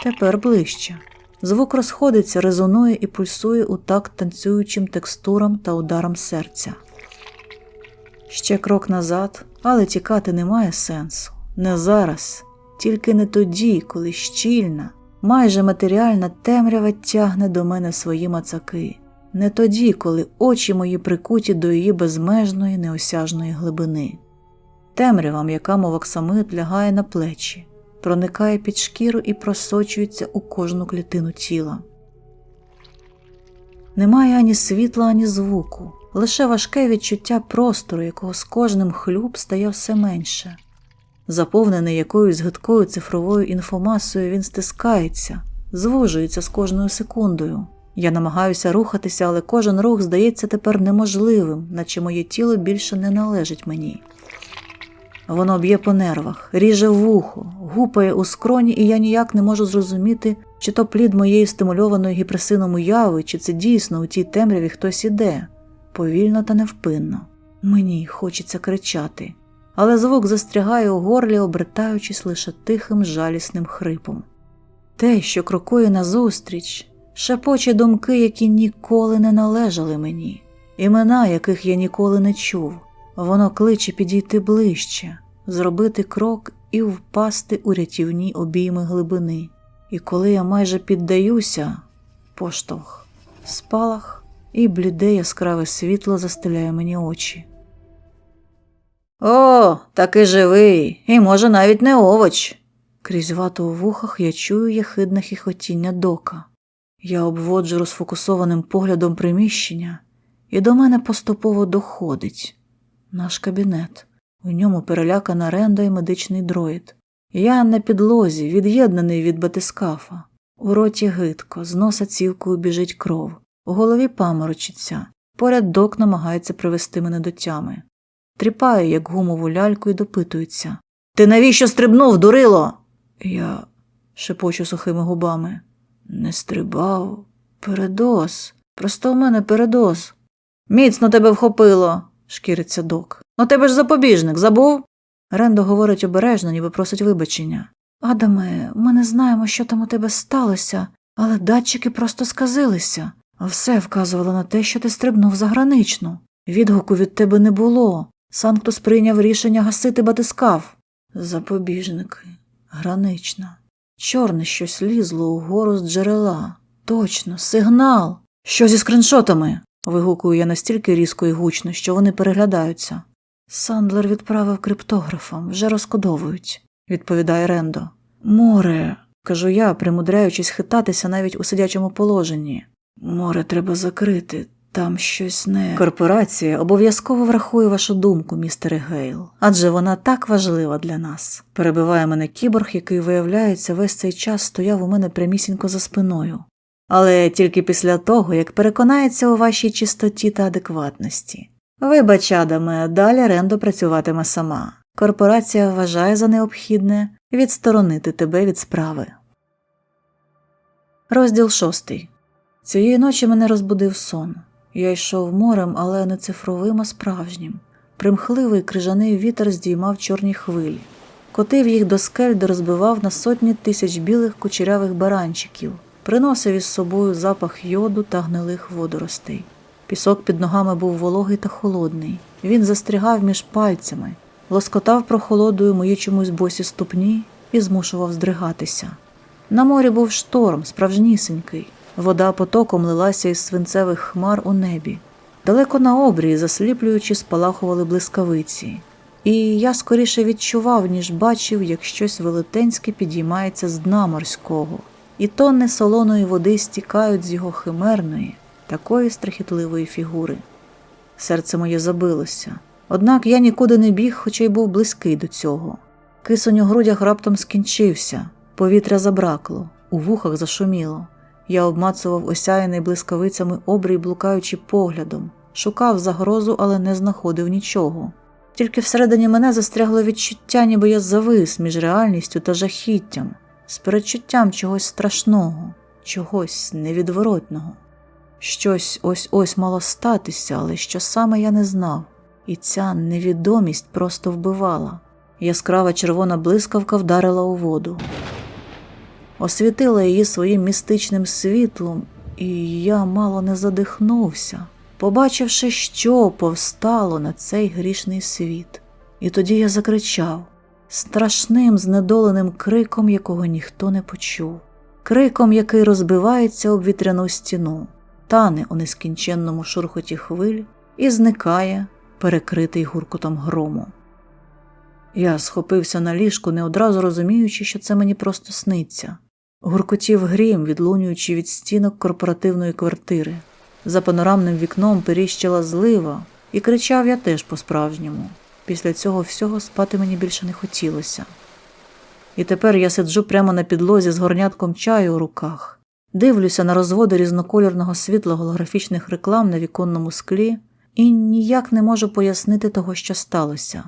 Тепер ближче. Звук розходиться, резонує і пульсує у такт танцюючим текстурам та ударам серця. Ще крок назад, але тікати немає сенсу. Не зараз, тільки не тоді, коли щільна, майже матеріальна темрява тягне до мене свої мацаки. Не тоді, коли очі мої прикуті до її безмежної неосяжної глибини. Темрява, м'яка мов оксамит, лягає на плечі, проникає під шкіру і просочується у кожну клітину тіла. Немає ані світла, ані звуку, лише важке відчуття простору, якого з кожним хлюб стає все менше. Заповнений якоюсь гидкою цифровою інфомасою, він стискається, звужується з кожною секундою. Я намагаюся рухатися, але кожен рух здається тепер неможливим, наче моє тіло більше не належить мені. Воно б'є по нервах, ріже вухо, гупає у скроні, і я ніяк не можу зрозуміти, чи то плід моєї стимульованої гіпресином уяви, чи це дійсно у тій темряві хтось іде, повільно та невпинно. Мені хочеться кричати, але звук застрягає у горлі, обертаючись лише тихим жалісним хрипом. Те, що крокує назустріч, шепоче думки, які ніколи не належали мені, імена, яких я ніколи не чув. Воно кличе підійти ближче, зробити крок і впасти у рятівні обійми глибини. І коли я майже піддаюся, поштовх, спалах, і бліде яскраве світло застеляє мені очі. «О, таки живий, і може навіть не овоч!» Крізь вату у вухах я чую єхидне хихотіння Дока. Я обводжу розфокусованим поглядом приміщення, і до мене поступово доходить. Наш кабінет. У ньому перелякана Ренда і медичний дроїд. Я на підлозі, від'єднаний від батискафа. У роті гидко, з носа цівкою біжить кров. У голові паморочиться. Поряд Док намагається привести мене до тями. Тріпає, як гумову ляльку, і допитується. «Ти навіщо стрибнув, дурило?» Я шепочу сухими губами. «Не стрибав. Передоз. Просто в мене передоз». «Міцно тебе вхопило», – шкіриться Док. «Ну тебе ж запобіжник, забув?» Рендо говорить обережно, ніби просить вибачення. «Адаме, ми не знаємо, що там у тебе сталося, але датчики просто сказилися. А все вказувало на те, що ти стрибнув за граничну. Відгуку від тебе не було. Санктус прийняв рішення гасити батискаф». Запобіжники. Гранична. Чорне щось лізло угору з джерела. Точно, сигнал. «Що зі скріншотами?» – вигукую я настільки різко і гучно, що вони переглядаються. «Сандлер відправив криптографам, вже розкодовують», – відповідає Рендо. «Море», – кажу я, примудряючись хитатися навіть у сидячому положенні. «Море треба закрити, там щось не…» «Корпорація обов'язково врахує вашу думку, містере Гейл, адже вона так важлива для нас», – перебиває мене кіборг, який, виявляється, весь цей час стояв у мене прямісінько за спиною. «Але тільки після того, як переконається у вашій чистоті та адекватності. Вибач, Адаме, далі Рендо працюватиме сама. Корпорація вважає за необхідне відсторонити тебе від справи». Розділ 6. Цієї ночі мене розбудив сон. Я йшов морем, але не цифровим, а справжнім. Примхливий крижаний вітер здіймав чорні хвилі. Котив їх до скель, де розбивав на сотні тисяч білих кучерявих баранчиків. Приносив із собою запах йоду та гнилих водоростей. Пісок під ногами був вологий та холодний. Він застрягав між пальцями, лоскотав прохолодою мої чомусь босі ступні і змушував здригатися. На морі був шторм, справжнісінький. Вода потоком лилася із свинцевих хмар у небі. Далеко на обрії, засліплюючи, спалахували блискавиці. І я скоріше відчував, ніж бачив, як щось велетенське підіймається з дна морського. І тонни солоної води стікають з його химерної, такої страхітливої фігури. Серце моє забилося. Однак я нікуди не біг, хоча й був близький до цього. Кисень у грудях раптом скінчився, повітря забракло, у вухах зашуміло. Я обмацував осяяний блискавицями обрій, блукаючи поглядом, шукав загрозу, але не знаходив нічого. Тільки всередині мене застрягло відчуття, ніби я завис між реальністю та жахіттям, з передчуттям чогось страшного, чогось невідворотного. Щось ось-ось мало статися, але що саме я не знав. І ця невідомість просто вбивала. Яскрава червона блискавка вдарила у воду. Освітила її своїм містичним світлом, і я мало не задихнувся, побачивши, що повстало на цей грішний світ. І тоді я закричав, страшним знедоленим криком, якого ніхто не почув. Криком, який розбивається об вітряну стіну, тане у нескінченному шурхоті хвиль і зникає, перекритий гуркотом грому. Я схопився на ліжку, не одразу розуміючи, що це мені просто сниться. Гуркотів грім, відлунюючи від стінок корпоративної квартири. За панорамним вікном періщила злива, і кричав я теж по-справжньому. Після цього всього спати мені більше не хотілося. І тепер я сиджу прямо на підлозі з горнятком чаю у руках, дивлюся на розводи різнокольорного світла голографічних реклам на віконному склі і ніяк не можу пояснити того, що сталося.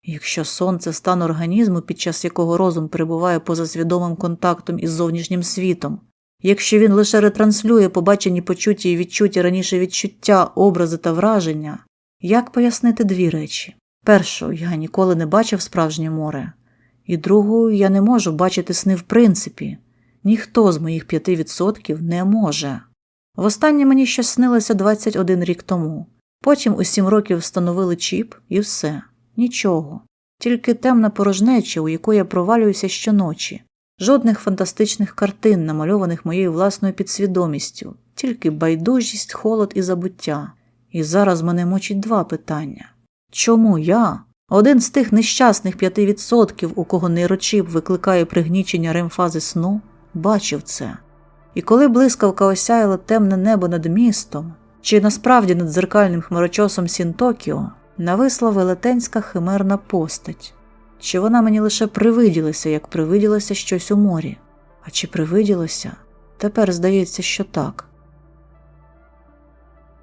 Якщо сон – це стан організму, під час якого розум перебуває поза свідомим контактом із зовнішнім світом, якщо він лише ретранслює побачені почуті і відчуті раніше відчуття, образи та враження, як пояснити дві речі? Першу, я ніколи не бачив справжнє море. І другу, я не можу бачити сни в принципі. Ніхто з моїх 5% не може. Востаннє мені щось снилося 21 рік тому. Потім у 7 років встановили чіп і все. Нічого. Тільки темна порожнеча, у яку я провалююся щоночі. Жодних фантастичних картин, намальованих моєю власною підсвідомістю. Тільки байдужість, холод і забуття. І зараз мене мучить два питання. Чому я, один з тих нещасних 5%, у кого нейрочіп викликає пригнічення REM-фази сну, бачив це? І коли блискавка осяяла темне небо над містом, чи насправді над дзеркальним хмарочосом Сін-Токіо, нависла велетенська химерна постать? Чи вона мені лише привиділася, як привиділося щось у морі? А чи привиділося? Тепер здається, що так.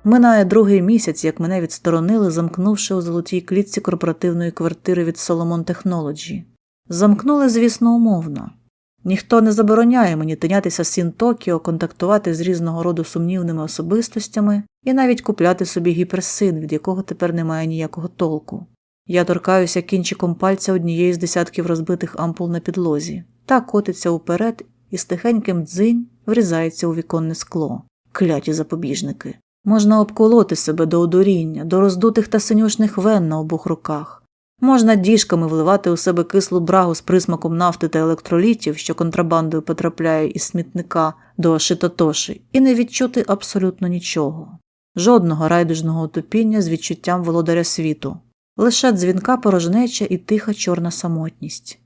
Минає другий місяць, як мене відсторонили, замкнувши у золотій клітці корпоративної квартири від Solomon Technology. Замкнули, звісно, умовно. Ніхто не забороняє мені тинятися з Сін-Токіо, контактувати з різного роду сумнівними особистостями і навіть купляти собі гіперсин, від якого тепер немає ніякого толку. Я торкаюся кінчиком пальця однієї з десятків розбитих ампул на підлозі. Та котиться уперед і з тихеньким дзинь врізається у віконне скло. Кляті запобіжники. Можна обколоти себе до одуріння, до роздутих та синюшних вен на обох руках. Можна діжками вливати у себе кислу брагу з присмаком нафти та електролітів, що контрабандою потрапляє із смітника до Шитотоші, і не відчути абсолютно нічого. Жодного райдужного отупіння з відчуттям володаря світу. Лише дзвінка порожнеча і тиха чорна самотність.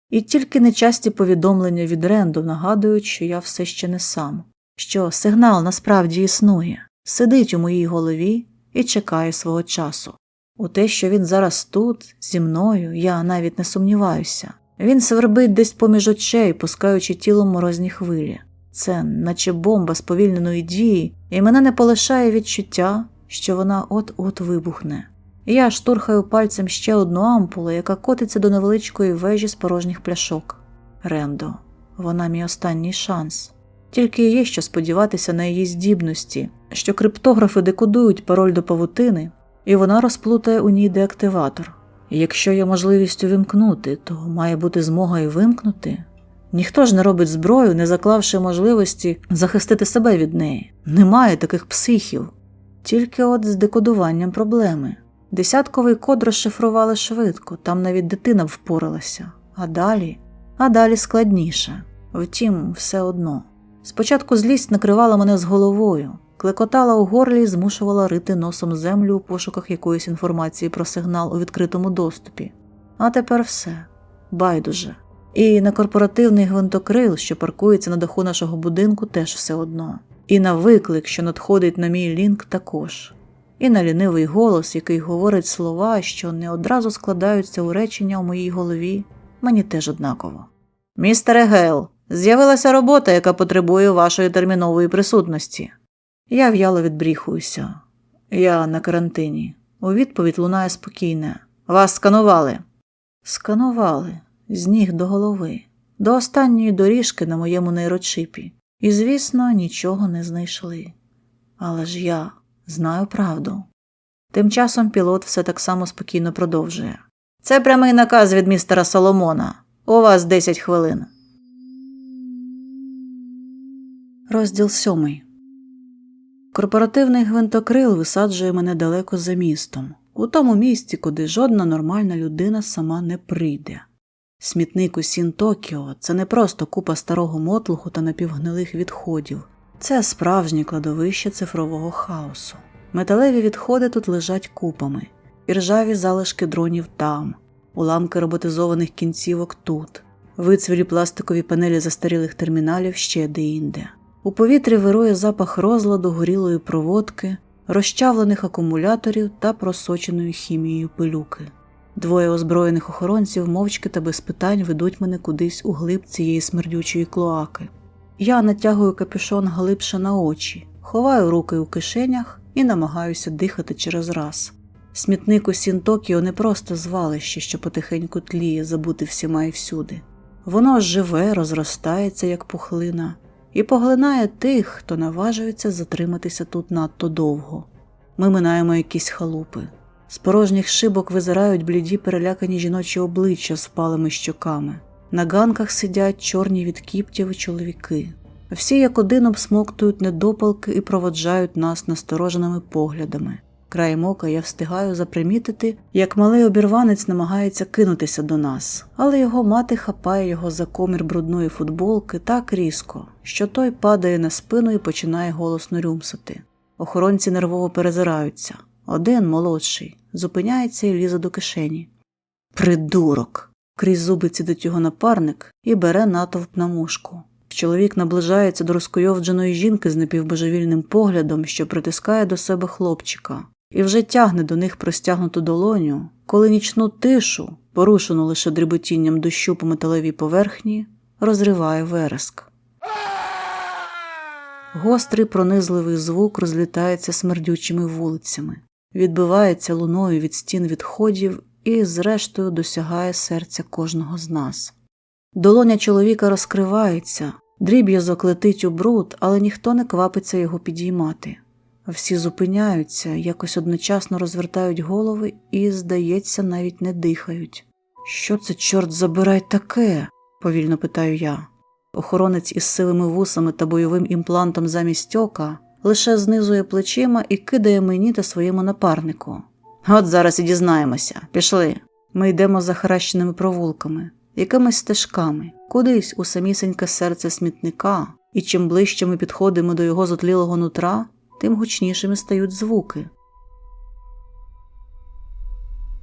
І тільки нечасті повідомлення від Рендо нагадують, що я все ще не сам, що сигнал насправді існує, сидить у моїй голові і чекає свого часу. У те, що він зараз тут, зі мною, я навіть не сумніваюся. Він свербить десь поміж очей, пускаючи тілом морозні хвилі. Це наче бомба сповільненої дії, і мене не полишає відчуття, що вона от-от вибухне. Я штурхаю пальцем ще одну ампулу, яка котиться до невеличкої вежі з порожніх пляшок. Рендо. Вона мій останній шанс. Тільки є що сподіватися на її здібності, що криптографи декодують пароль до павутини, і вона розплутає у ній деактиватор. І якщо є можливість увімкнути, то має бути змога і вимкнути. Ніхто ж не робить зброю, не заклавши можливості захистити себе від неї. Немає таких психів. Тільки от з декодуванням проблеми. Десятковий код розшифрували швидко, там навіть дитина впоралася. А далі складніше. Втім, все одно. Спочатку злість накривала мене з головою, клекотала у горлі і змушувала рити носом землю у пошуках якоїсь інформації про сигнал у відкритому доступі. А тепер все. Байдуже. І на корпоративний гвинтокрил, що паркується на даху нашого будинку, теж все одно. І на виклик, що надходить на мій лінк, також. І на лінивий голос, який говорить слова, що не одразу складаються у речення у моїй голові, мені теж однаково. «Містере Гейл, з'явилася робота, яка потребує вашої термінової присутності». Я в'яло відбріхуюся. Я на карантині. У відповідь лунає спокійне. «Вас сканували». Сканували. З ніг до голови. До останньої доріжки на моєму нейрочипі. І, звісно, нічого не знайшли. Але ж я знаю правду. Тим часом пілот все так само спокійно продовжує. «Це прямий наказ від містера Соломона. У вас 10 хвилин». Розділ 7. Корпоративний гвинтокрил висаджує мене далеко за містом. У тому місці, куди жодна нормальна людина сама не прийде. Смітник у Сін-Токіо – це не просто купа старого мотлуху та напівгнилих відходів. Це справжнє кладовище цифрового хаосу. Металеві відходи тут лежать купами. Іржаві залишки дронів там. Уламки роботизованих кінцівок тут. Вицвілі пластикові панелі застарілих терміналів ще де-інде. У повітрі вирує запах розладу, горілої проводки, розчавлених акумуляторів та просоченої хімією пилюки. Двоє озброєних охоронців мовчки та без питань ведуть мене кудись у глиб цієї смердючої клоаки. Я натягую капюшон глибше на очі, ховаю руки у кишенях і намагаюся дихати через раз. Смітник у Сін-Токіо не просто звалище, що потихеньку тліє, забути всіма і всюди. Воно живе, розростається, як пухлина, і поглинає тих, хто наважується затриматися тут надто довго. Ми минаємо якісь халупи. З порожніх шибок визирають бліді перелякані жіночі обличчя з впалими щоками. На ганках сидять чорні від кіптів чоловіки. Всі як один обсмоктують недопалки і проводжають нас настороженими поглядами. Краєм ока я встигаю запримітити, як малий обірванець намагається кинутися до нас, але його мати хапає його за комір брудної футболки так різко, що той падає на спину і починає голосно рюмсати. Охоронці нервово перезираються. Один, молодший, зупиняється і лізе до кишені. «Придурок!» – крізь зуби цідить його напарник і бере натовп на мушку. Чоловік наближається до розкуйовдженої жінки з напівбожевільним поглядом, що притискає до себе хлопчика, і вже тягне до них простягнуту долоню, коли нічну тишу, порушену лише дріботінням дощу по металевій поверхні, розриває вереск. Гострий пронизливий звук розлітається смердючими вулицями, відбивається луною від стін відходів і, зрештою, досягає серця кожного з нас. Долоня чоловіка розкривається, дріб'язок летить у бруд, але ніхто не квапиться його підіймати. Всі зупиняються, якось одночасно розвертають голови і, здається, навіть не дихають. «Що це, чорт забирай, таке?» – повільно питаю я. Охоронець із сивими вусами та бойовим імплантом замість ока лише знизує плечима і кидає мені та своєму напарнику. «От зараз і дізнаємося. Пішли». Ми йдемо захаращеними провулками, якимись стежками, кудись у самісіньке серце смітника, і чим ближче ми підходимо до його зотлілого нутра, тим гучнішими стають звуки.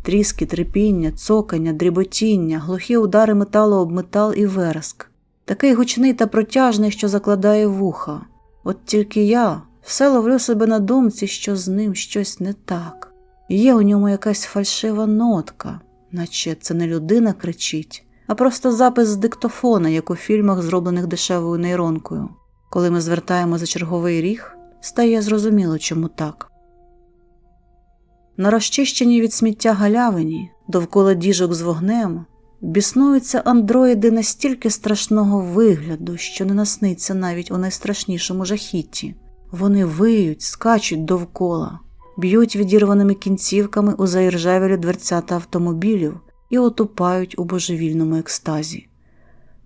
Тріски, трипіння, цокання, дріботіння, глухі удари металу об метал і вереск. Такий гучний та протяжний, що закладає вуха. От тільки я все ловлю себе на думці, що з ним щось не так. Є у ньому якась фальшива нотка, наче це не людина кричить, а просто запис з диктофона, як у фільмах, зроблених дешевою нейронкою. Коли ми звертаємо за черговий ріг, стає зрозуміло, чому так. На розчищеній від сміття галявині, довкола діжок з вогнем, біснуються андроїди настільки страшного вигляду, що не насниться навіть у найстрашнішому жахітті. Вони виють, скачуть довкола, б'ють відірваними кінцівками у заіржавілі дверцята автомобілів і отупають у божевільному екстазі.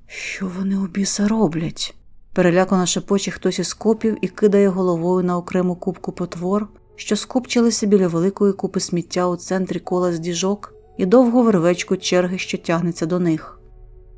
Що вони у біса роблять? Перелякано шепоче хтось із копів і кидає головою на окрему купку потвор, що скупчилися біля великої купи сміття у центрі кола з діжок і довгу вервечку черги, що тягнеться до них.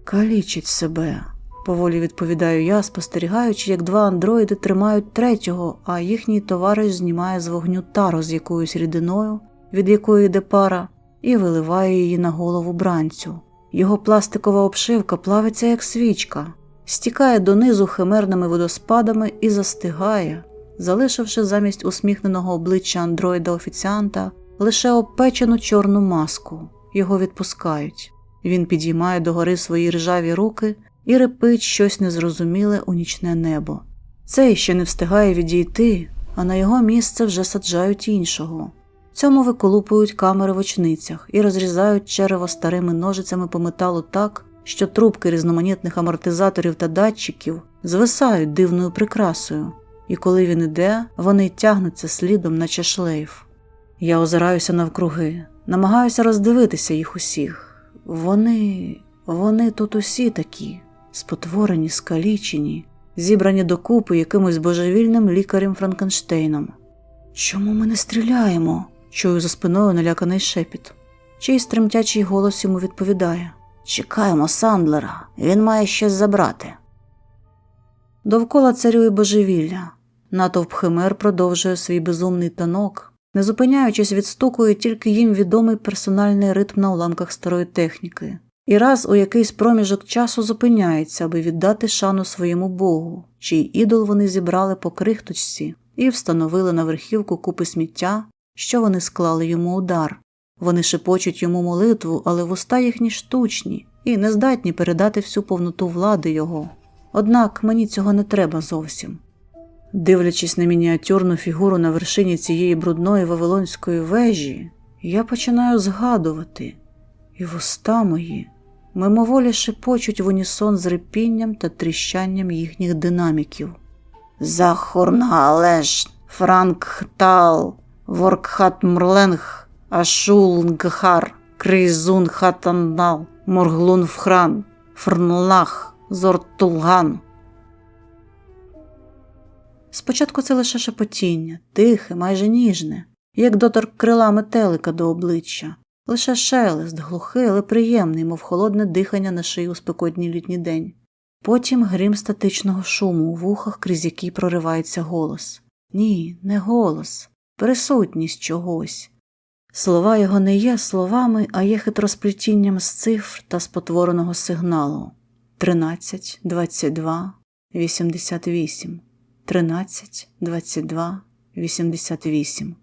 «Калічить себе», – поволі відповідаю я, спостерігаючи, як два андроїди тримають третього, а їхній товариш знімає з вогню тару з якоюсь рідиною, від якої йде пара, і виливає її на голову бранцю. Його пластикова обшивка плавиться, як свічка, стікає донизу химерними водоспадами і застигає, залишивши замість усміхненого обличчя андроїда-офіціанта лише опечену чорну маску. Його відпускають. Він підіймає догори свої ржаві руки і репить щось незрозуміле у нічне небо. Цей ще не встигає відійти, а на його місце вже саджають іншого. Цьому виколупують камери в очницях і розрізають черево старими ножицями по металу так, що трубки різноманітних амортизаторів та датчиків звисають дивною прикрасою, і коли він іде, вони тягнуться слідом, наче шлейф. Я озираюся навкруги, намагаюся роздивитися їх усіх. Вони тут усі такі, спотворені, скалічені, зібрані докупи якимось божевільним лікарем Франкенштейном. «Чому ми не стріляємо?» – чую за спиною наляканий шепіт. Чийсь тремтячий голос йому відповідає. «Чекаємо Сандлера, він має щось забрати». Довкола царює божевілля. Натовп химер продовжує свій безумний танок, не зупиняючись, відстукує тільки їм відомий персональний ритм на уламках старої техніки. і раз у якийсь проміжок часу зупиняється, аби віддати шану своєму Богу, чий ідол вони зібрали по крихточці і встановили на верхівку купи сміття, що вони склали йому у дар. Вони шепочуть йому молитву, але вуста їхні штучні і не здатні передати всю повноту влади його. Однак мені цього не треба зовсім. Дивлячись на мініатюрну фігуру на вершині цієї брудної вавилонської вежі, я починаю згадувати, і вуста мої мимоволі шепочуть в унісон з рипінням та тріщанням їхніх динаміків. Захурнгалеш, Франкхтал, Воркхатмрленг, Ашулнгхар, Крейзунхатандал, Морглунфхран, Фрнлах, Зортулган. Спочатку це лише шепотіння, тихе, майже ніжне, як доторк крила метелика до обличчя. Лише шелест, глухий, але приємний, мов холодне дихання на шиї у спекотній літній день. Потім грім статичного шуму у вухах, крізь який проривається голос. Ні, не голос, присутність чогось. Слова його не є словами, а є хитросплетінням з цифр та спотвореного сигналу. 13, 22, 88. 13, 22, 88.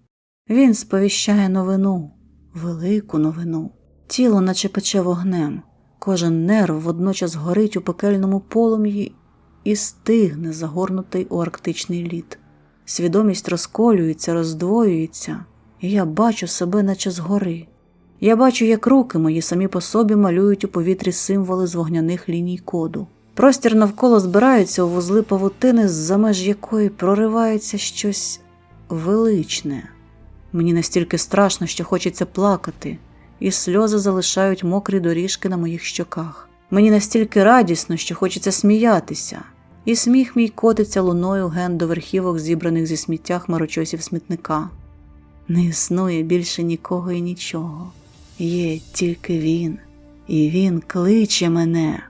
Він сповіщає новину, велику новину. Тіло наче пече вогнем, кожен нерв водночас горить у пекельному полум'ї і стигне, загорнутий у арктичний лід. Свідомість розколюється, роздвоюється, і я бачу себе наче згори. Я бачу, як руки мої самі по собі малюють у повітрі символи з вогняних ліній коду. Простір навколо збирається у вузли павутини, з-за меж якої проривається щось величне. Мені настільки страшно, що хочеться плакати, і сльози залишають мокрі доріжки на моїх щоках. Мені настільки радісно, що хочеться сміятися, і сміх мій котиться луною ген до верхівок, зібраних зі сміття хмарочосів смітника. Не існує більше нікого і нічого. Є тільки він, і він кличе мене.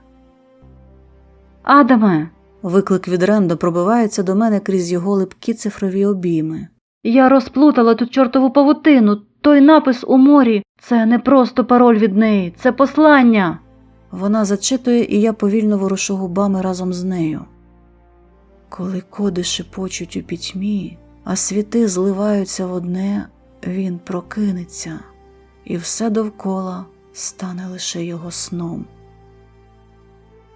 Адаме! Виклик від Рендо пробивається до мене крізь його липкі цифрові обійми. Я розплутала ту чортову павутину. Той напис у морі – це не просто пароль від неї, це послання. Вона зачитує, і я повільно ворушу губами разом з нею. Коли коди шепочуть у пітьмі, а світи зливаються в одне, він прокинеться, і все довкола стане лише його сном.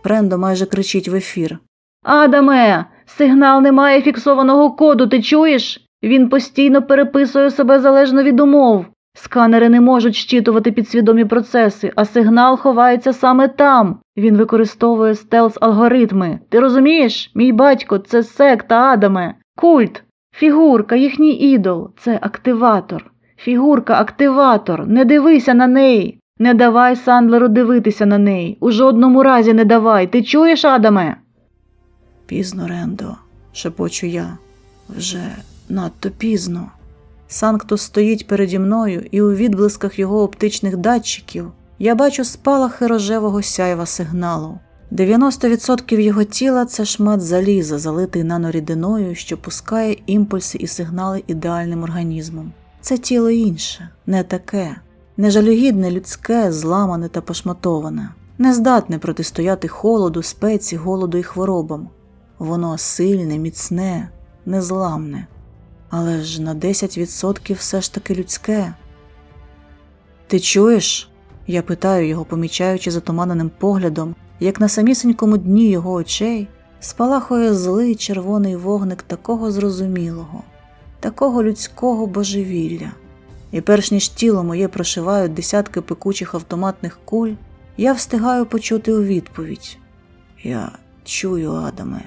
Рендо майже кричить в ефір. Адаме! Сигнал не має фіксованого коду, ти чуєш? Він постійно переписує себе залежно від умов. Сканери не можуть щитувати підсвідомі процеси, а сигнал ховається саме там. Він використовує стелс-алгоритми. Ти розумієш? Мій батько – це секта, Адаме. Культ. Фігурка, їхній ідол – це активатор. Фігурка-активатор. Не дивися на неї. Не давай Сандлеру дивитися на неї. У жодному разі не давай. Ти чуєш, Адаме? Пізно, Рендо, шепочу я. Вже надто пізно. Санктус стоїть переді мною, і у відблисках його оптичних датчиків я бачу спалахи рожевого сяйва сигналу. 90% його тіла – це шмат заліза, залитий нанорідиною, що пускає імпульси і сигнали ідеальним організмом. Це тіло інше, не таке, не жалюгідне людське, зламане та пошматоване, не здатне протистояти холоду, спеці, голоду і хворобам. Воно сильне, міцне, незламне. Але ж на 10% все ж таки людське. «Ти чуєш?» – я питаю його, помічаючи затуманеним поглядом, як на самісінькому дні його очей спалахує злий червоний вогник такого зрозумілого, такого людського божевілля. І перш ніж тіло моє прошивають десятки пекучих автоматних куль, я встигаю почути у відповідь. Я чую, Адаме,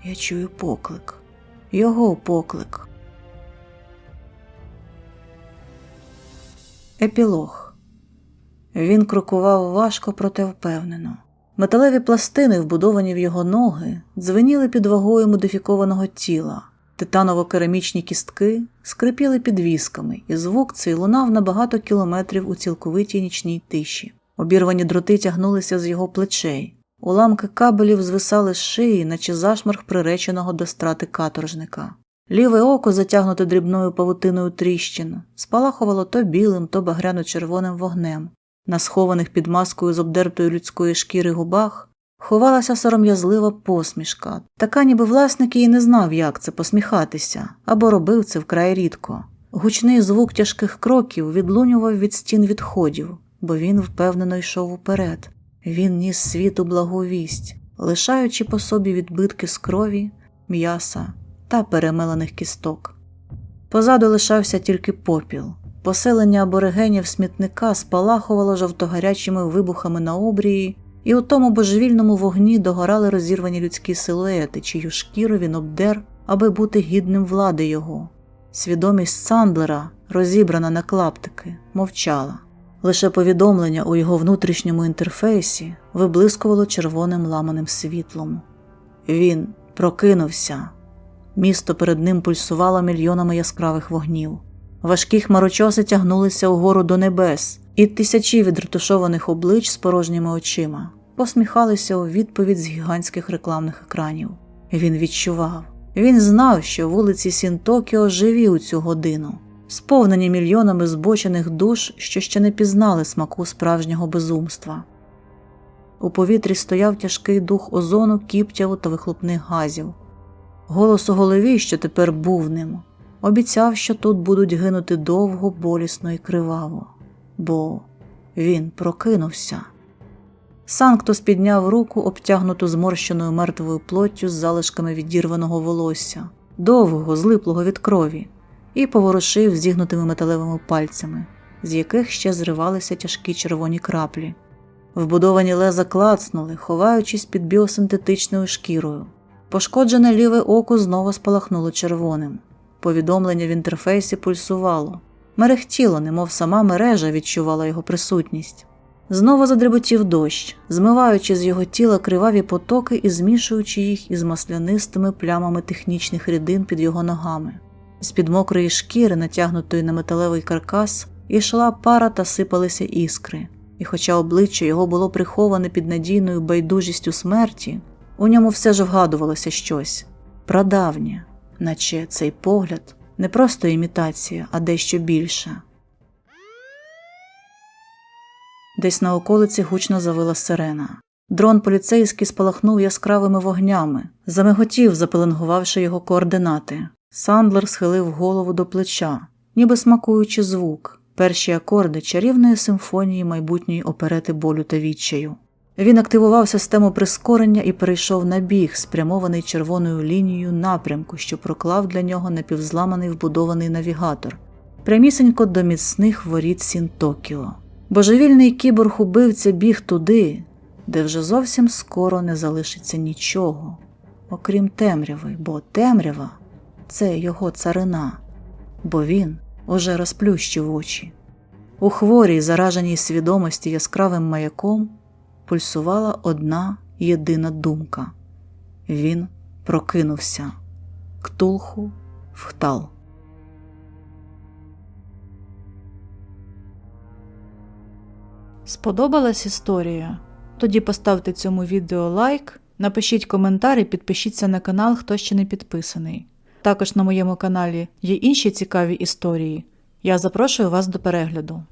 я чую поклик. Його поклик. Епілог. Він крокував важко, проте впевнено. Металеві пластини, вбудовані в його ноги, дзвеніли під вагою модифікованого тіла. Титаново-керамічні кістки скрипіли під вісками, і звук цей лунав на багато кілометрів у цілковитій нічній тиші. Обірвані дроти тягнулися з його плечей. Уламки кабелів звисали з шиї, наче зашморг приреченого до страти каторжника. Ліве око, затягнуте дрібною павутиною тріщин, спалахувало то білим, то багряно-червоним вогнем. На схованих під маскою з обдертої людської шкіри губах ховалася сором'язлива посмішка, така ніби власник її не знав, як це посміхатися, або робив це вкрай рідко. Гучний звук тяжких кроків відлунював від стін відходів, бо він впевнено йшов уперед. Він ніс світу благу вість, лишаючи по собі відбитки з крові, м'яса та перемелених кісток. Позаду лишався тільки попіл. Поселення аборигенів смітника спалахувало жовтогарячими вибухами на обрії, і у тому божевільному вогні догорали розірвані людські силуети, чию шкіру він обдер, аби бути гідним влади його. Свідомість Сандлера, розібрана на клаптики, мовчала. Лише повідомлення у його внутрішньому інтерфейсі виблискувало червоним ламаним світлом. Він прокинувся. Місто перед ним пульсувало мільйонами яскравих вогнів. Важкі хмарочоси тягнулися угору до небес, і тисячі відретушованих облич з порожніми очима посміхалися у відповідь з гігантських рекламних екранів. Він відчував. Він знав, що вулиці Сін-Токіо живі у цю годину, сповнені мільйонами збочених душ, що ще не пізнали смаку справжнього безумства. У повітрі стояв тяжкий дух озону, кіптяву та вихлопних газів. Голос у голові, що тепер був ним, обіцяв, що тут будуть гинути довго, болісно і криваво. Бо він прокинувся. Санктус підняв руку, обтягнуту зморщеною мертвою плоттю з залишками відірваного волосся, довгого, злиплого від крові, і поворушив зігнутими металевими пальцями, з яких ще зривалися тяжкі червоні краплі. Вбудовані леза клацнули, ховаючись під біосинтетичною шкірою. Пошкоджене ліве око знову спалахнуло червоним. Повідомлення в інтерфейсі пульсувало. Мерехтіло, немов сама мережа відчувала його присутність. Знову задріботів дощ, змиваючи з його тіла криваві потоки і змішуючи їх із маслянистими плямами технічних рідин під його ногами. З-під мокрої шкіри, натягнутої на металевий каркас, ішла пара та сипалися іскри. І хоча обличчя його було приховане під надійною байдужістю смерті, у ньому все ж вгадувалося щось прадавнє, наче цей погляд не просто імітація, а дещо більше. Десь на околиці гучно завила сирена. Дрон поліцейський спалахнув яскравими вогнями, замиготів, запеленгувавши його координати. Сандлер схилив голову до плеча, ніби смакуючи звук, перші акорди чарівної симфонії майбутньої оперети болю та відчаю. Він активував систему прискорення і перейшов на біг, спрямований червоною лінією напрямку, що проклав для нього напівзламаний вбудований навігатор, прямісенько до міцних воріт Сін-Токіо. Божевільний кіборг-убивця біг туди, де вже зовсім скоро не залишиться нічого, окрім темряви, бо темрява – це його царина, бо він уже розплющив очі. У хворій, зараженій свідомості яскравим маяком пульсувала одна єдина думка. Він прокинувся. Ктулху Вхтал. Сподобалась історія? Тоді поставте цьому відео лайк, напишіть коментар і підпишіться на канал, хто ще не підписаний. Також на моєму каналі є інші цікаві історії. Я запрошую вас до перегляду.